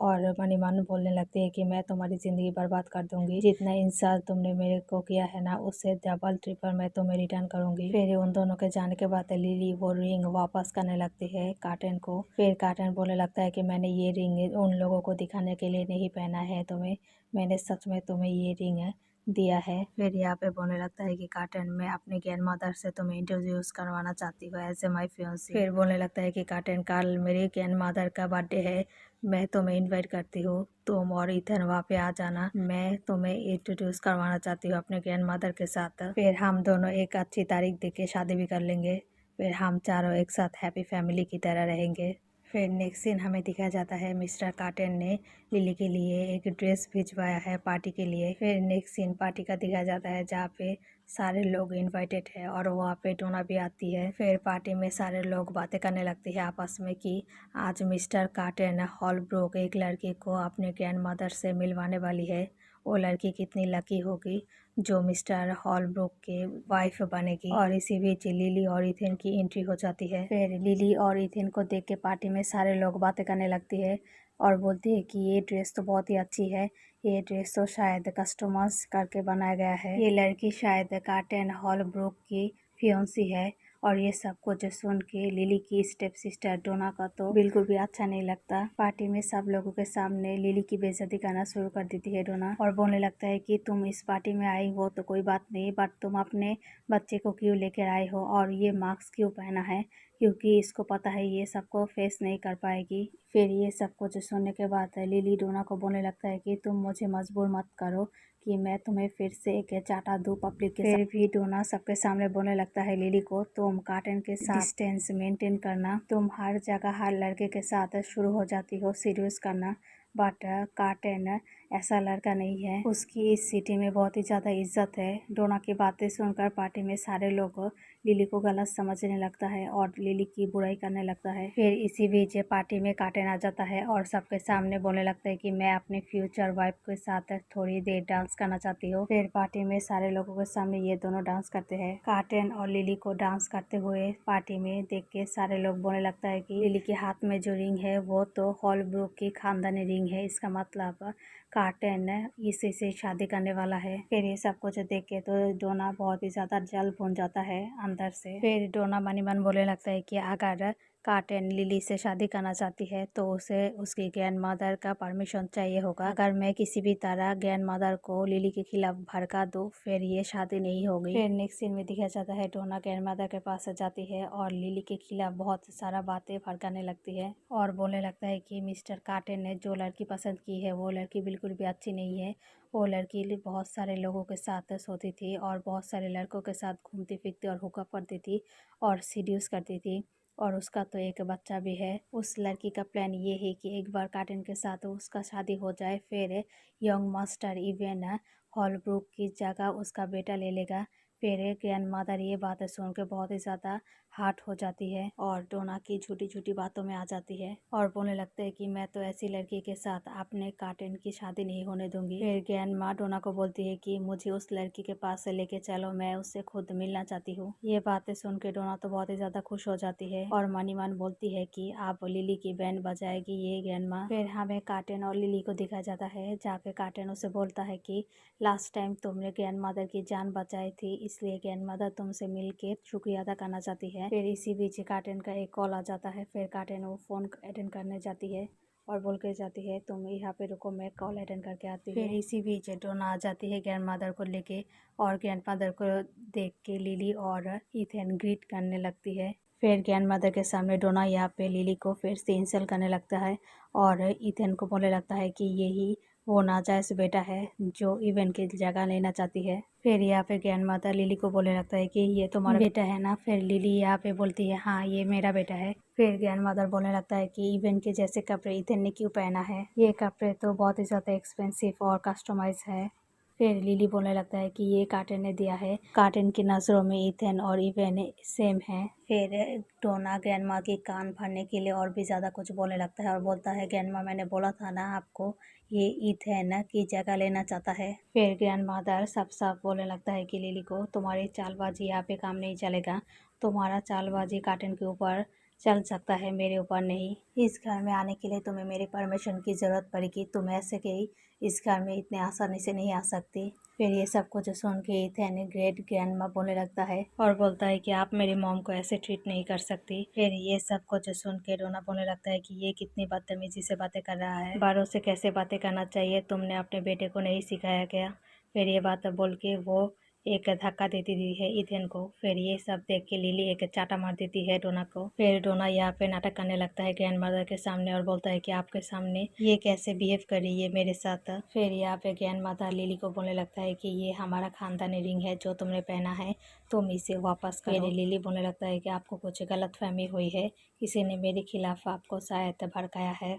और मनी मन बोलने लगती है कि मैं तुम्हारी ज़िंदगी बर्बाद कर दूंगी, जितना इंसल्ट तुमने मेरे को किया है ना उससे डबल ट्रिपल मैं तुम्हें रिटर्न करूंगी। फिर उन दोनों के जाने के बाद लिली वो रिंग वापस करने लगती है कार्टन को। फिर कार्टन बोलने लगता है कि मैंने ये रिंग उन लोगों को दिखाने के लिए नहीं पहना है तुम्हें, मैंने सच में तुम्हें ये रिंग दिया है। फिर यहाँ पे बोलने लगता है कि कार्टन मैं अपनी ग्रैंड मदर से तुम्हें इंट्रोड्यूस करवाना चाहती हूँ एज ए माई फियांसी। फिर बोलने लगता है कि कार्टन कल मेरी ग्रैंड मदर का बर्थडे है, मैं तुम्हें इनवाइट करती हूँ, तुम और इथन वहाँ पे आ जाना, मैं तुम्हें इंट्रोड्यूस करवाना चाहती हूँ अपने ग्रैंड मदर के साथ। फिर हम दोनों एक अच्छी तारीख देख के शादी भी कर लेंगे, फिर हम चारों एक साथ हैप्पी फैमिली की तरह रहेंगे। फिर नेक्स्ट सीन हमें दिखाया जाता है मिस्टर कार्टन ने लिली के लिए एक ड्रेस भिजवाया है पार्टी के लिए। फिर नेक्स्ट सीन पार्टी का दिखाया जाता है जहाँ पे सारे लोग इनवाइटेड है और वहाँ पे डोना भी आती है। फिर पार्टी में सारे लोग बातें करने लगते हैं आपस में कि आज मिस्टर कार्टन हॉलब्रुक एक लड़की को अपने ग्रैंड मदर से मिलवाने वाली है, वो लड़की कितनी लकी होगी जो मिस्टर हॉलब्रुक के वाइफ बनेगी। और इसी बीच लिली और इथेन की एंट्री हो जाती है। फिर लिली और इथेन को देख के पार्टी में सारे लोग बातें करने लगती है और बोलती है कि ये ड्रेस तो बहुत ही अच्छी है, ये ड्रेस तो शायद कस्टमाइज करके बनाया गया है, ये लड़की शायद कार्टन हॉलब्रुक की फियांसी है। और ये सब कुछ सुन के लिली की स्टेप सिस्टर डोना का तो बिल्कुल भी अच्छा नहीं लगता। पार्टी में सब लोगों के सामने लिली की बेइज्जती करना शुरू कर देती है डोना और बोलने लगता है कि तुम इस पार्टी में आई हो तो कोई बात नहीं, बट तुम अपने बच्चे को क्यों लेकर आई हो और ये मास्क क्यों पहना है, क्योंकि इसको पता है ये सबको फेस नहीं कर पाएगी। फिर ये सब कुछ सुनने के बाद लिली डोना को बोलने लगता है कि तुम मुझे मजबूर मत करो कि मैं तुम्हें फिर से एक चाटा दूं पब्लिक के। फिर भी डोना सबके सामने बोलने लगता है लिली को, तुम कार्टन के साथ डिस्टेंस मेंटेन करना, तुम हर जगह हर लड़के के साथ शुरू हो जाती हो सीरियस करना, बट कार्टन ऐसा लड़का नहीं है, उसकी इस सिटी में बहुत ही ज़्यादा इज्जत है। डोना की बातें सुनकर पार्टी में सारे लोग लिली को गलत समझने लगता है और लिली की बुराई करने लगता है। फिर इसी बीच पार्टी में काटन आ जाता है और सबके सामने बोलने लगता है कि मैं अपने फ्यूचर वाइफ के साथ थोड़ी देर डांस करना चाहती हूँ। फिर पार्टी में सारे लोगों के सामने ये दोनों डांस करते हैं। काटन और लिली को डांस करते हुए पार्टी में देख के सारे लोग बोलने लगता है कि लिली के हाथ में जो रिंग है वो तो हॉलब्रूक की खानदानी रिंग है, इसका मतलब काटन इसी से शादी करने वाला है। फिर ये सब कुछ देख के तो डोना बहुत ही ज्यादा जल भून जाता है अंदर से। फिर डोना मनी मन बोलने लगता है कि अगर काटन लिली से शादी करना चाहती है तो उसे उसकी ग्रैंड मदर का परमिशन चाहिए होगा। अगर मैं किसी भी तरह ग्रैंड मदर को लिली के खिलाफ भड़का दूँ फिर ये शादी नहीं होगी। फिर नेक्स्ट सीन में दिखाया जाता है डोना ग्रैंड मदर के पास जाती है और लिली के खिलाफ बहुत सारा बातें भड़काने लगती है और बोलने लगता है कि मिस्टर काटन ने जो लड़की पसंद की है वो लड़की बिल्कुल भी अच्छी नहीं है। वो लड़की बहुत सारे लोगों के साथ सोती थी और बहुत सारे लड़कों के साथ घूमती फिरती और हुकअप करती थी और सीड्यूस करती थी और उसका तो एक बच्चा भी है। उस लड़की का प्लान ये है कि एक बार काटन के साथ उसका शादी हो जाए फिर यंग मास्टर इवेन हॉलब्रूक की जगह उसका बेटा ले लेगा। फिर ग्रैंड मदर ये बातें सुन के बहुत ही ज़्यादा हार्ट हो जाती है और डोना की छोटी छोटी बातों में आ जाती है और बोलने लगते हैं कि मैं तो ऐसी लड़की के साथ अपने काटन की शादी नहीं होने दूंगी। फिर ग्रैंड माँ डोना को बोलती है कि मुझे उस लड़की के पास से लेके चलो, मैं उससे खुद मिलना चाहती हूँ। ये बातें सुन के डोना तो बहुत ही ज्यादा खुश हो जाती है और मनी मन बोलती है कि आप लिली की बैंड बजाएगी ये ग्रैंड माँ। फिर हमें काटन और लिली को दिखाया जाता है जहाँ पे काटन उसे बोलता है कि लास्ट टाइम तुमने ग्रैंड मदर की जान बचाई थी इसलिए ग्रैंड मदर तुमसे मिलके शुक्रिया अदा करना चाहती है। फिर इसी बीच काटन का एक कॉल आ जाता है। फिर काटन वो फोन अटेंड करने जाती है और बोल के जाती है तुम यहाँ पे रुको, मैं कॉल अटेंड करके आती हूँ। फिर इसी बीच डोना आ जाती है ग्रैंड मदर को लेके और ग्रैंड मदर को देख के लिली और इथेन ग्रीट करने लगती है। फिर ग्रैंड मदर के सामने डोना यहाँ पे लिली को फिर से इंसल्ट करने लगता है और इथेन को बोलने लगता है कि यही वो नाजायज बेटा है जो इवन की जगह लेना चाहती है। फिर यहाँ पे ग्रैंड माता लिली को बोलने लगता है कि ये तुम्हारा बेटा है ना। फिर लिली यहाँ पे बोलती है हाँ ये मेरा बेटा है। फिर ग्रैंड मदर बोलने लगता है कि इवन के जैसे कपड़े इथन ने क्यों पहना है, ये कपड़े तो बहुत ही ज़्यादा एक्सपेंसिव और कस्टमाइज है। फिर लिली बोलने लगता है कि ये काटन ने दिया है, काटन की नज़रों में इथन और इवन सेम है। फिर डोना ग्रैंड माँ की कान भरने के लिए और भी ज़्यादा कुछ बोलने लगता है और बोलता है ग्रैंड माँ मैंने बोला था ना आपको ये इथेन की जगह लेना चाहता है। फिर ग्रैंड मदर साफ बोलने लगता है कि लिली को तुम्हारी चालबाजी यहाँ पे काम नहीं चलेगा, तुम्हारा चालबाजी काटन के ऊपर चल सकता है मेरे ऊपर नहीं। इस घर में आने के लिए तुम्हें मेरी परमिशन की ज़रूरत पड़ेगी, तुम ऐसे कि इस घर में इतने आसानी से नहीं आ सकती। फिर ये सब कुछ सुन के इथेन ग्रेट ग्रैंड माँ बोलने लगता है और बोलता है कि आप मेरी मॉम को ऐसे ट्रीट नहीं कर सकती। फिर ये सब कुछ सुन के डोना बोलने लगता है कि ये कितनी बदतमीजी से बातें कर रहा है, बड़ों से कैसे बातें करना चाहिए, तुमने अपने बेटे को नहीं सिखाया क्या। फिर ये बात बोल के वो एक धक्का देती दी है इथेन को। फिर ये सब देख के लिली एक चाटा मार देती है डोना को। फिर डोना यहाँ पे नाटक करने लगता है ग्रैंड मदर के सामने और बोलता है कि आपके सामने ये कैसे बिहेव कर रही है मेरे साथ। फिर यहाँ पे ग्रैंड मदर लिली को बोलने लगता है कि ये हमारा खानदानी रिंग है जो तुमने पहना है, तुम इसे वापस करो। फिर लिली बोलने लगता है कि आपको कुछ गलतफहमी हुई है, किसी ने मेरे खिलाफ आपको शायद भड़काया है।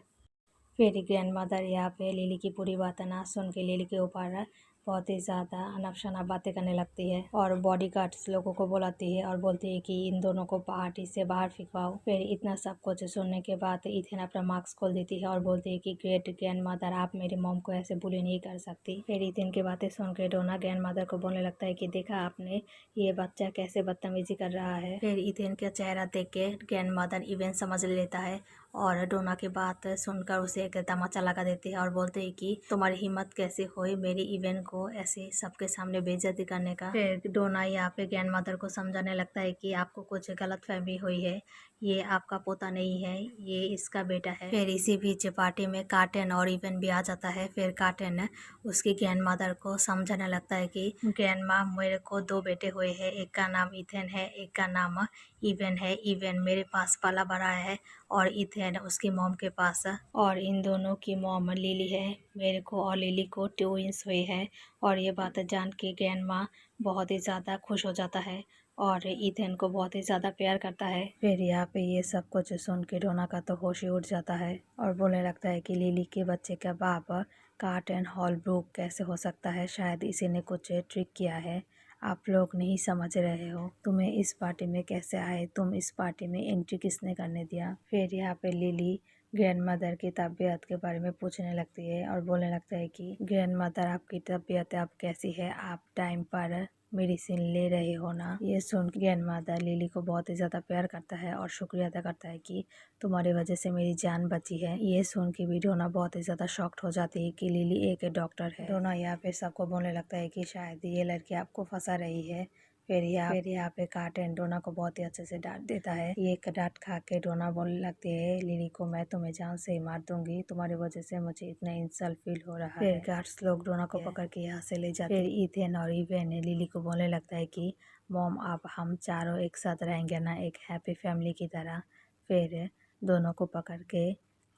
फिर ग्रैंड मदर यहाँ पे लिली की पूरी बात ना सुन के लिली के ऊपर बहुत ही ज़्यादा अनप शनप बातें करने लगती है और बॉडीगार्ड्स लोगों को बुलाती है और बोलती है कि इन दोनों को पार्टी से बाहर फिकवाओ। फिर इतना सब कुछ सुनने के बाद इथेन अपना मार्क्स खोल देती है और बोलती है कि ग्रेट ग्रैंड मदर आप मेरी मॉम को ऐसे बुली नहीं कर सकती। फिर इथेन की बातें सुन के डोना ग्रैंड मदर को बोलने लगता है कि देखा आपने ये बच्चा कैसे बदतमीजी कर रहा है। फिर इथेन का चेहरा देख के ग्रैंड मदर इवेंट समझ लेता है और डोना की बात सुनकर उसे एक तमाचा लगा देते हैं और बोलते हैं कि तुम्हारी हिम्मत कैसे हुई मेरी इवेंट को ऐसे सबके सामने बेइज्जती करने का। फिर डोना यहाँ पे ग्रैंड मदर को समझाने लगता है कि आपको कुछ गलतफहमी हुई है, ये आपका पोता नहीं है, ये इसका बेटा है। फिर इसी बीच पार्टी में काटन और इवन भी आ जाता है। फिर काटन उसकी ग्रैंड मदर को समझाने लगता है कि ग्रैंड माँ मेरे को दो बेटे हुए हैं, एक का नाम इथेन है, एक का नाम इवन है। इवन मेरे पास पाला बड़ा है और इथेन उसकी मॉम के पास, और इन दोनों की मॉम लिली है। मेरे को और लिली को ट्विंस हुए हैं और ये बात जान के ग्रैंड माँ बहुत ही ज़्यादा खुश हो जाता है और इथेन को बहुत ही ज़्यादा प्यार करता है। फिर यहाँ पे ये सब कुछ सुन के डोना का तो होश ही उड़ जाता है और बोलने लगता है कि लिली के बच्चे का बाप काटन हॉलब्रूक कैसे हो सकता है, शायद इसी ने कुछ ट्रिक किया है। आप लोग नहीं समझ रहे हो, तुम्हें इस पार्टी में कैसे आए, तुम इस पार्टी में एंट्री किसने करने दिया। फिर यहाँ पे लिली ग्रैंड मदर की तबीयत के बारे में पूछने लगती है और बोलने लगता है कि ग्रैंड मदर आपकी तबीयत अब कैसी है, आप टाइम पर मेडिसिन ले रहे हो ना। ये सुन के ग्रैंड मदर लिली को बहुत ही ज़्यादा प्यार करता है और शुक्रिया अदा करता है कि तुम्हारी वजह से मेरी जान बची है। ये सुन के भी डोना बहुत ही ज़्यादा शॉक्ड हो जाती है कि लिली एक डॉक्टर है। डोना यहाँ पे सबको बोलने लगता है कि शायद ये लड़की आपको फंसा रही है। फिर यहाँ पे कार्टन डोना को बहुत ही अच्छे से डांट देता है। ये डांट खा के डोना बोलने लगती है लिली को, मैं तुम्हें जान से ही मार दूंगी, तुम्हारी वजह से मुझे इतना इंसल्ट फील हो रहा है। फिर गार्ड्स लोग डोना को पकड़ के यहाँ से ले जाते हैं। फिर इथेन और इवेन लिली को बोलने लगता है कि मॉम अब हम चारों एक साथ रहेंगे ना, एक हैप्पी फैमिली की तरह। फिर दोनों को पकड़ के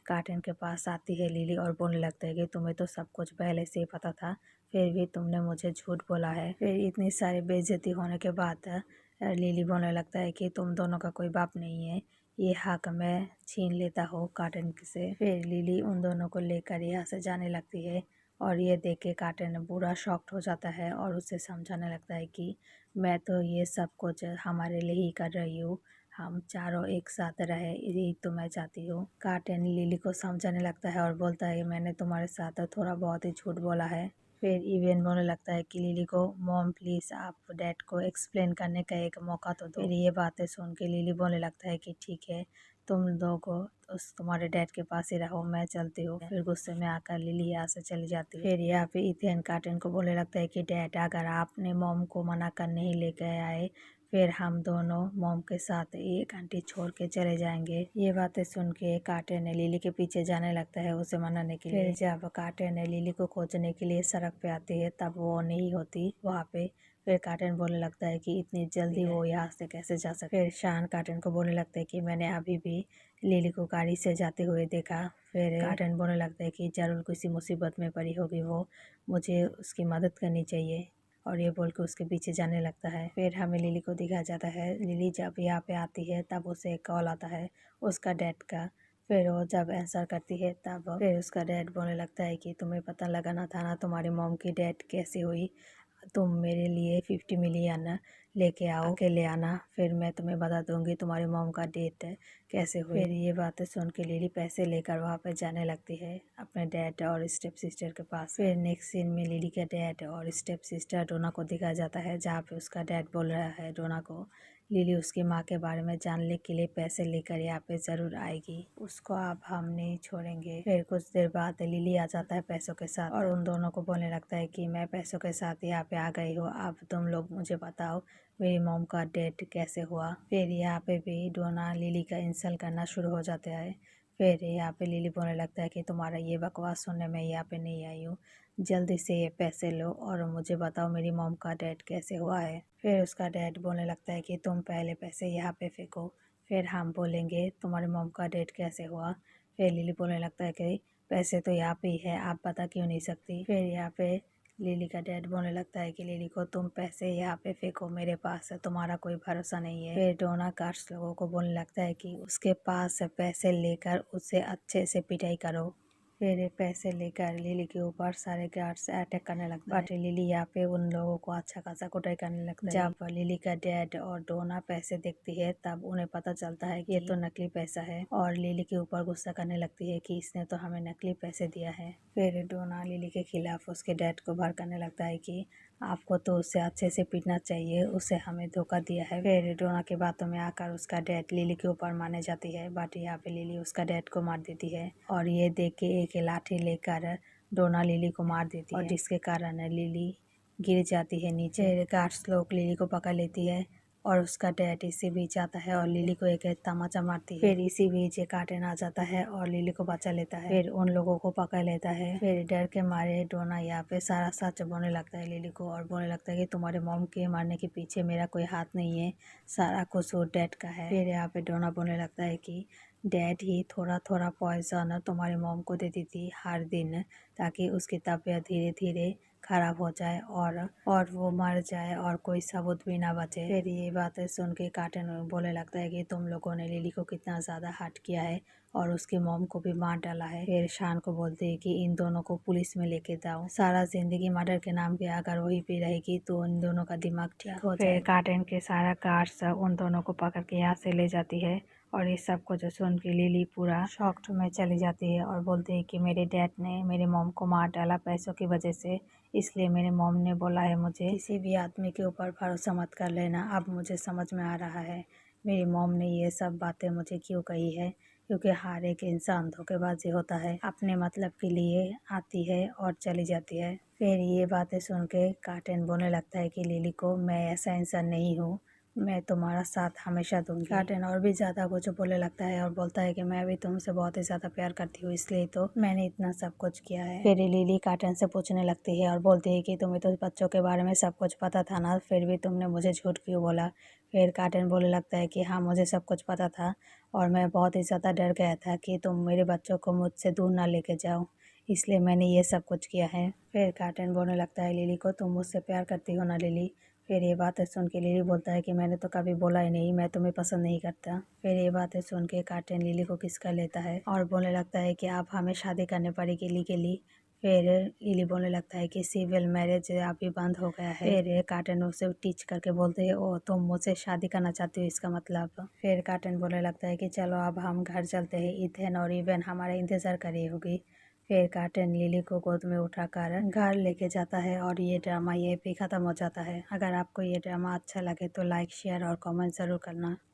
कार्टन के पास आती है लिली और बोलने लगता है कि तुम्हें तो सब कुछ पहले से ही पता था, फिर भी तुमने मुझे झूठ बोला है। फिर इतनी सारी बेइज्जती होने के बाद लिली बोलने लगता है कि तुम दोनों का कोई बाप नहीं है, ये हक मैं छीन लेता हूँ कार्टन से। फिर लिली उन दोनों को लेकर यहाँ से जाने लगती है और ये देख के कार्टन बुरा शॉक्ड हो जाता है और उसे समझाने लगता है कि मैं तो ये सब कुछ हमारे लिए ही कर रही हूँ, हम चारों एक साथ रहे, यही तो मैं चाहती हूँ। कार्टन लिली को समझाने लगता है और बोलता है मैंने तुम्हारे साथ थोड़ा बहुत ही झूठ बोला है। फिर इवेन बोलने लगता है कि लिली को मॉम प्लीज़ आप डैड को एक्सप्लेन करने का एक मौका तो दो। फिर ये बातें सुन के लिली बोलने लगता है कि ठीक है, तुम लोगों उस तुम्हारे डैड के पास ही रहो, मैं चलती हूँ। फिर गुस्से में आकर लिली यहाँ से चली जाती है। फिर यहाँ पे इथेन कार्टन को बोलने लगता है कि डैड अगर आपने मॉम को मना कर नहीं लेकर आए, फिर हम दोनों मॉम के साथ एक आंटी छोड़ के चले जाएंगे। ये बातें सुन के कार्टन लिली के पीछे जाने लगता है उसे मनाने के लिए। फिर जब कार्टन लिली को खोजने के लिए सड़क पे आती है तब वो नहीं होती वहाँ पे। फिर कार्टन बोलने लगता है कि इतनी जल्दी वो यहाँ से कैसे जा सकते। फिर शान कार्टन को बोलने लगता है कि मैंने अभी भी लिली को गाड़ी से जाते हुए देखा। फिर कार्टन बोलने लगता है कि जरूर किसी मुसीबत में पड़ी होगी वो, मुझे उसकी मदद करनी चाहिए, और ये बोल के उसके पीछे जाने लगता है। फिर हमें लिली को दिखाया जाता है, लिली जब यहाँ पे आती है तब उसे एक कॉल आता है उसका डैड का। फिर वो जब आंसर करती है तब फिर उसका डैड बोलने लगता है कि तुम्हें पता लगाना था ना तुम्हारी मॉम की डेथ कैसे हुई, तुम मेरे लिए 50 मिलियन लेके आओ, के ले आना, फिर मैं तुम्हें बता दूंगी तुम्हारी मॉम का डेथ कैसे हुई। फिर ये बातें सुन के लिली पैसे लेकर वहाँ पे जाने लगती है अपने डैड और स्टेप सिस्टर के पास। फिर नेक्स्ट सीन में लिली के डैड और स्टेप सिस्टर डोना को दिखाया जाता है, जहाँ पे उसका डैड बोल रहा है डोना को लिली उसकी माँ के बारे में जानने के लिए पैसे लेकर यहाँ पे ज़रूर आएगी, उसको अब हम नहीं छोड़ेंगे। फिर कुछ देर बाद लिली आ जाता है पैसों के साथ और उन दोनों को बोलने लगता है कि मैं पैसों के साथ यहाँ पे आ गई हूँ, अब तुम लोग मुझे बताओ मेरी मॉम का डेथ कैसे हुआ। फिर यहाँ पे भी डोना लिली का इंसल्ट करना शुरू हो जाता है। फिर यहाँ पे लिली बोलने लगता है कि तुम्हारा ये बकवास सुनने में यहाँ पे नहीं आई हूँ, जल्दी से ये पैसे लो और मुझे बताओ मेरी मॉम का डेथ कैसे हुआ है। फिर उसका डैड बोलने लगता है कि तुम पहले पैसे यहाँ पे फेंको, फिर हम बोलेंगे तुम्हारी मॉम का डेथ कैसे हुआ। फिर लिली बोलने लगता है कि पैसे तो यहाँ पे ही है, आप बता क्यों नहीं सकती। फिर यहाँ पे लिली का डैड बोलने लगता है कि लिली को तुम पैसे यहाँ पे फेंको, मेरे पास है, तुम्हारा कोई भरोसा नहीं है। फिर डोना कार्ड्स लोगों को बोलने लगता है कि उसके पास पैसे लेकर उसे अच्छे से पिटाई करो। फिर पैसे लेकर लिली के ऊपर सारे गार्ड्स अटैक करने लगता है, बट लिली यहाँ पे उन लोगों को अच्छा खासा कुटाई करने लगता है। जब लिली का डैड और डोना पैसे देखती है तब उन्हें पता चलता है कि ये तो नकली पैसा है और लिली के ऊपर गुस्सा करने लगती है कि इसने तो हमें नकली पैसे दिया है। फिर डोना लिली के खिलाफ उसके डैड को भड़काने लगता है कि आपको तो उससे अच्छे से पीटना चाहिए, उसे हमें धोखा दिया है। फिर डोना की बातों में आकर उसका डैड लिली के ऊपर मारने जाती है, बट यहाँ पे लिली उसका डैड को मार देती है और ये देख के एक लाठी लेकर डोना लिली को मार देती है और जिसके कारण लिली गिर जाती है नीचे। गार्ड्स लोग लिली को पकड़ लेती है और उसका डैड इसी बीच आता है और लिली को एक तमाचा मारती है। फिर इसी बीच कार्टन आ जाता है और लिली को बचा लेता है, फिर उन लोगों को पकड़ लेता है। फिर डर के मारे डोना यहाँ पे सारा सच बोलने लगता है लिली को और बोलने लगता है कि तुम्हारे मॉम के मारने के पीछे मेरा कोई हाथ नहीं है, सारा कसूर डैड का है। फिर यहाँ पे डोना बोलने लगता है कि डैड ही थोड़ा थोड़ा पॉइजन तुम्हारे मॉम को देती थी हर दिन ताकि उसकी तबीयत धीरे धीरे खराब हो जाए और वो मर जाए और कोई सबूत भी ना बचे। फिर ये बातें सुन के कार्टन बोलने लगता है कि तुम लोगों ने लिली को कितना ज़्यादा हर्ट किया है और उसकी मॉम को भी मार डाला है। फिर शान को बोलते हैं कि इन दोनों को पुलिस में लेके जाओ, सारा जिंदगी मर्डर के नाम पे अगर वही पे रहेगी तो इन दोनों का दिमाग ठीक हो जाए। कार्टन के सारा कार्स उन दोनों को पकड़ के यहाँ से ले जाती है और इस सब को जो सुन के लिली पूरा शॉक्ड में चली जाती है और बोलती है कि मेरे डैड ने मेरे मॉम को मार डाला पैसों की वजह से, इसलिए मेरे मॉम ने बोला है मुझे किसी भी आदमी के ऊपर भरोसा मत कर लेना। अब मुझे समझ में आ रहा है मेरी मॉम ने ये सब बातें मुझे क्यों कही है, क्योंकि हर एक इंसान धोखेबाजी होता है, अपने मतलब के लिए आती है और चली जाती है। फिर ये बातें सुन के कार्टन बोलने लगता है कि लिली को मैं ऐसा इंसान नहीं हूँ, मैं तुम्हारा साथ हमेशा दूंगी। कार्टन और भी ज़्यादा कुछ बोलने लगता है और बोलता है कि मैं भी तुमसे बहुत ही ज़्यादा प्यार करती हूँ, इसलिए तो मैंने इतना सब कुछ किया है। फिर लिली कार्टन से पूछने लगती है और बोलती है कि तुम्हें तो बच्चों के बारे में सब कुछ पता था ना, फिर भी तुमने मुझे झूठ क्यों बोला। फिर कार्टन बोलने लगता है कि हाँ मुझे सब कुछ पता था और मैं बहुत ही ज़्यादा डर गया था कि तुम मेरे बच्चों को मुझसे दूर ना लेके जाओ, इसलिए मैंने ये सब कुछ किया है। फिर कार्टन बोलने लगता है लिली को तुम मुझसे प्यार करती हो ना लिली। फिर ये बातें सुन के लिली बोलता है कि मैंने तो कभी बोला ही नहीं, मैं तुम्हें पसंद नहीं करता। फिर ये बातें सुन के कार्टन लिली को किस कर लेता है और बोलने लगता है कि अब हमें शादी करनी पड़ेगी लीगली। फिर लिली बोलने लगता है कि सिविल मैरिज अभी बंद हो गया है। फिर कार्टन उसे टीच करके बोलते हैं ओ तुम मुझसे शादी करना चाहती हो इसका मतलब। फिर कार्टन बोलने लगता है कि चलो अब हम घर चलते हैं, इथेन और इवन हमारा इंतज़ार कर रही होगी। फिर कार्टन लिली को गोद में उठाकर घर लेके जाता है और ये ड्रामा ये भी ख़त्म हो जाता है। अगर आपको ये ड्रामा अच्छा लगे तो लाइक शेयर और कमेंट ज़रूर करना।